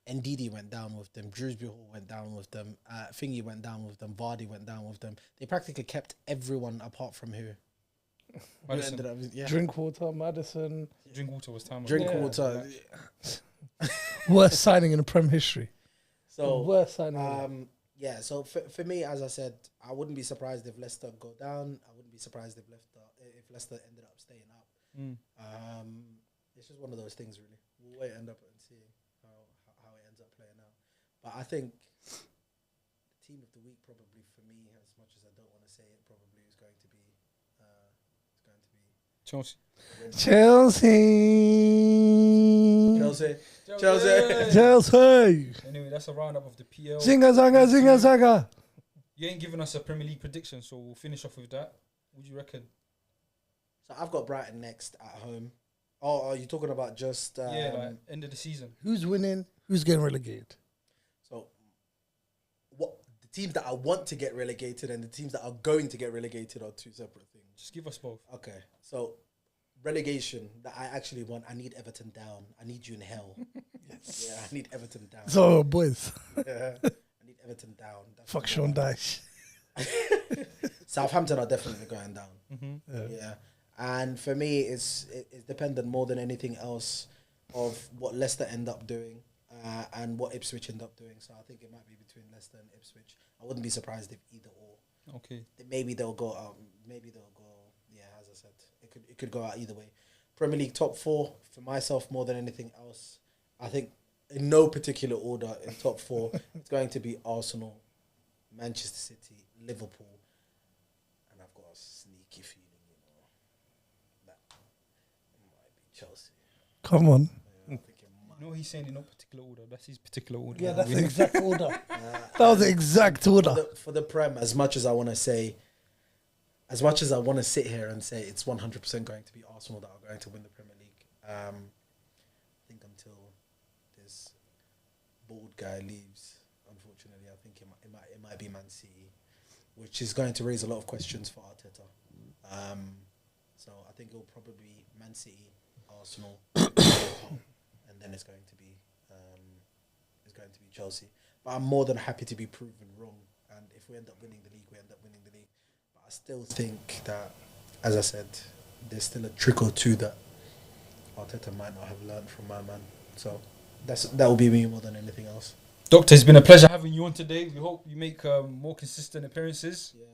Ndidi went down with them. Drewsbury Hall went down with them. Thingy went down with them. Vardy went down with them. They practically kept everyone apart from who? Madison. Drinkwater, Madison. Drinkwater was time. Drinkwater. Worst signing in the Prem history. So worst signing. Yeah. So for me, as I said, I wouldn't be surprised if Leicester go down. I wouldn't be surprised if Leicester ended up staying up. It's just one of those things, really. We'll wait and see how it ends up playing out. But I think the team of the week probably for me, as much as I don't want to say it, probably is going to be Chelsea. Anyway, that's a roundup of the PL. Zinga zaga. You ain't giving us a Premier League prediction, so we'll finish off with that. What do you reckon? So I've got Brighton next at home. Oh, are you talking about just like end of the season? Who's winning? Who's getting relegated? So, what the teams that I want to get relegated and the teams that are going to get relegated are two separate things. Just give us both. Okay, so relegation that I actually want, I need Everton down. I need you in hell. Yes. Yeah, I need Everton down. So, boys. Yeah, I need Everton down. That's fuck Sean Dyche. Southampton are definitely going down. Yeah. And for me, it's dependent more than anything else of what Leicester end up doing and what Ipswich end up doing. So I think it might be between Leicester and Ipswich. I wouldn't be surprised if either or. Okay. Maybe they'll go out. Yeah, as I said, it could go out either way. Premier League top 4 for myself more than anything else. I think in no particular order in top 4, it's going to be Arsenal, Manchester City, Liverpool, and I've got a sneaky feeling. Chelsea. Come on. No, he's saying in no particular order. That's his particular order. Yeah, that's the exact order. That was the exact order. For the Prem, as much as I want to sit here and say it's 100% going to be Arsenal that are going to win the Premier League, I think until this bald guy leaves, unfortunately, I think it might be Man City, which is going to raise a lot of questions for Arteta. So I think it'll probably be Man City, Arsenal, and then it's going to be Chelsea. But I'm more than happy to be proven wrong. And if we end up winning the league, we end up winning the league. But I still think that, as I said, there's still a trick or two that Arteta might not have learned from my man. So that will be me more than anything else. Doctor, it's been a pleasure having you on today. We hope you make more consistent appearances. Yeah.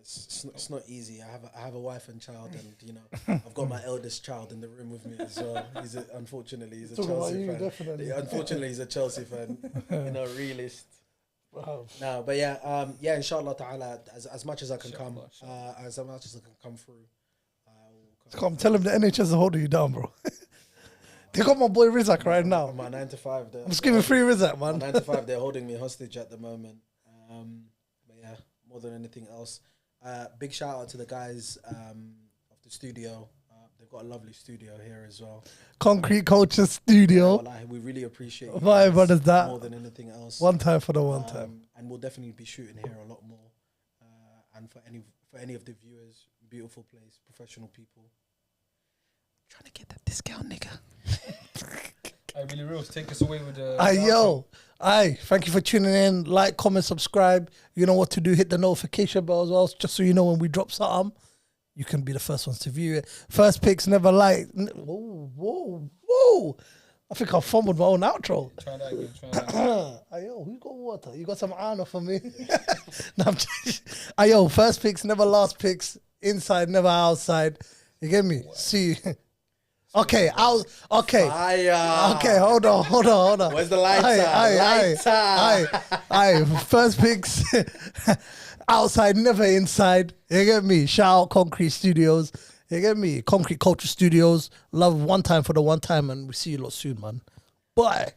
It's not easy. I have a wife and child, and I've got my eldest child in the room with me as well. Unfortunately he's a Chelsea fan. Definitely. Unfortunately he's a Chelsea fan. Realist. Wow. No, but inshallah ta'ala, as much as I can come, as much as I can come through. Come tell him the NHS is holding you down, bro. They got my boy Rizak right now. My 9 to 5. I'm just giving free Rizak, man. 9 to 5. They're holding me hostage at the moment. But yeah, more than anything else. Big shout out to the guys of the studio. They've got a lovely studio here as well. Concrete Culture Studio. We really appreciate it. My brother's that. More than anything else. One time for the one time. And we'll definitely be shooting here a lot more. And for any of the viewers, beautiful place, professional people. I'm trying to get that discount, nigga. I really real. Take us away with the. Thank you for tuning in. Like, comment, subscribe. You know what to do. Hit the notification bell as well, just so you know when we drop something. You can be the first ones to view it. First Picks never like. Whoa. I think I fumbled my own outro. Try that again. Ayo, who got water? You got some honor for me? No, I'm just. Ayo, first picks, never last picks. Inside, never outside. You get me? See. Okay, okay. Fire. Okay, hold on. Where's the lighter? Aye. First picks, outside, never inside. You get me? Shout out Concrete Studios. You get me? Concrete Culture Studios. Love one time for the one time, and we see you lot soon, man. Bye.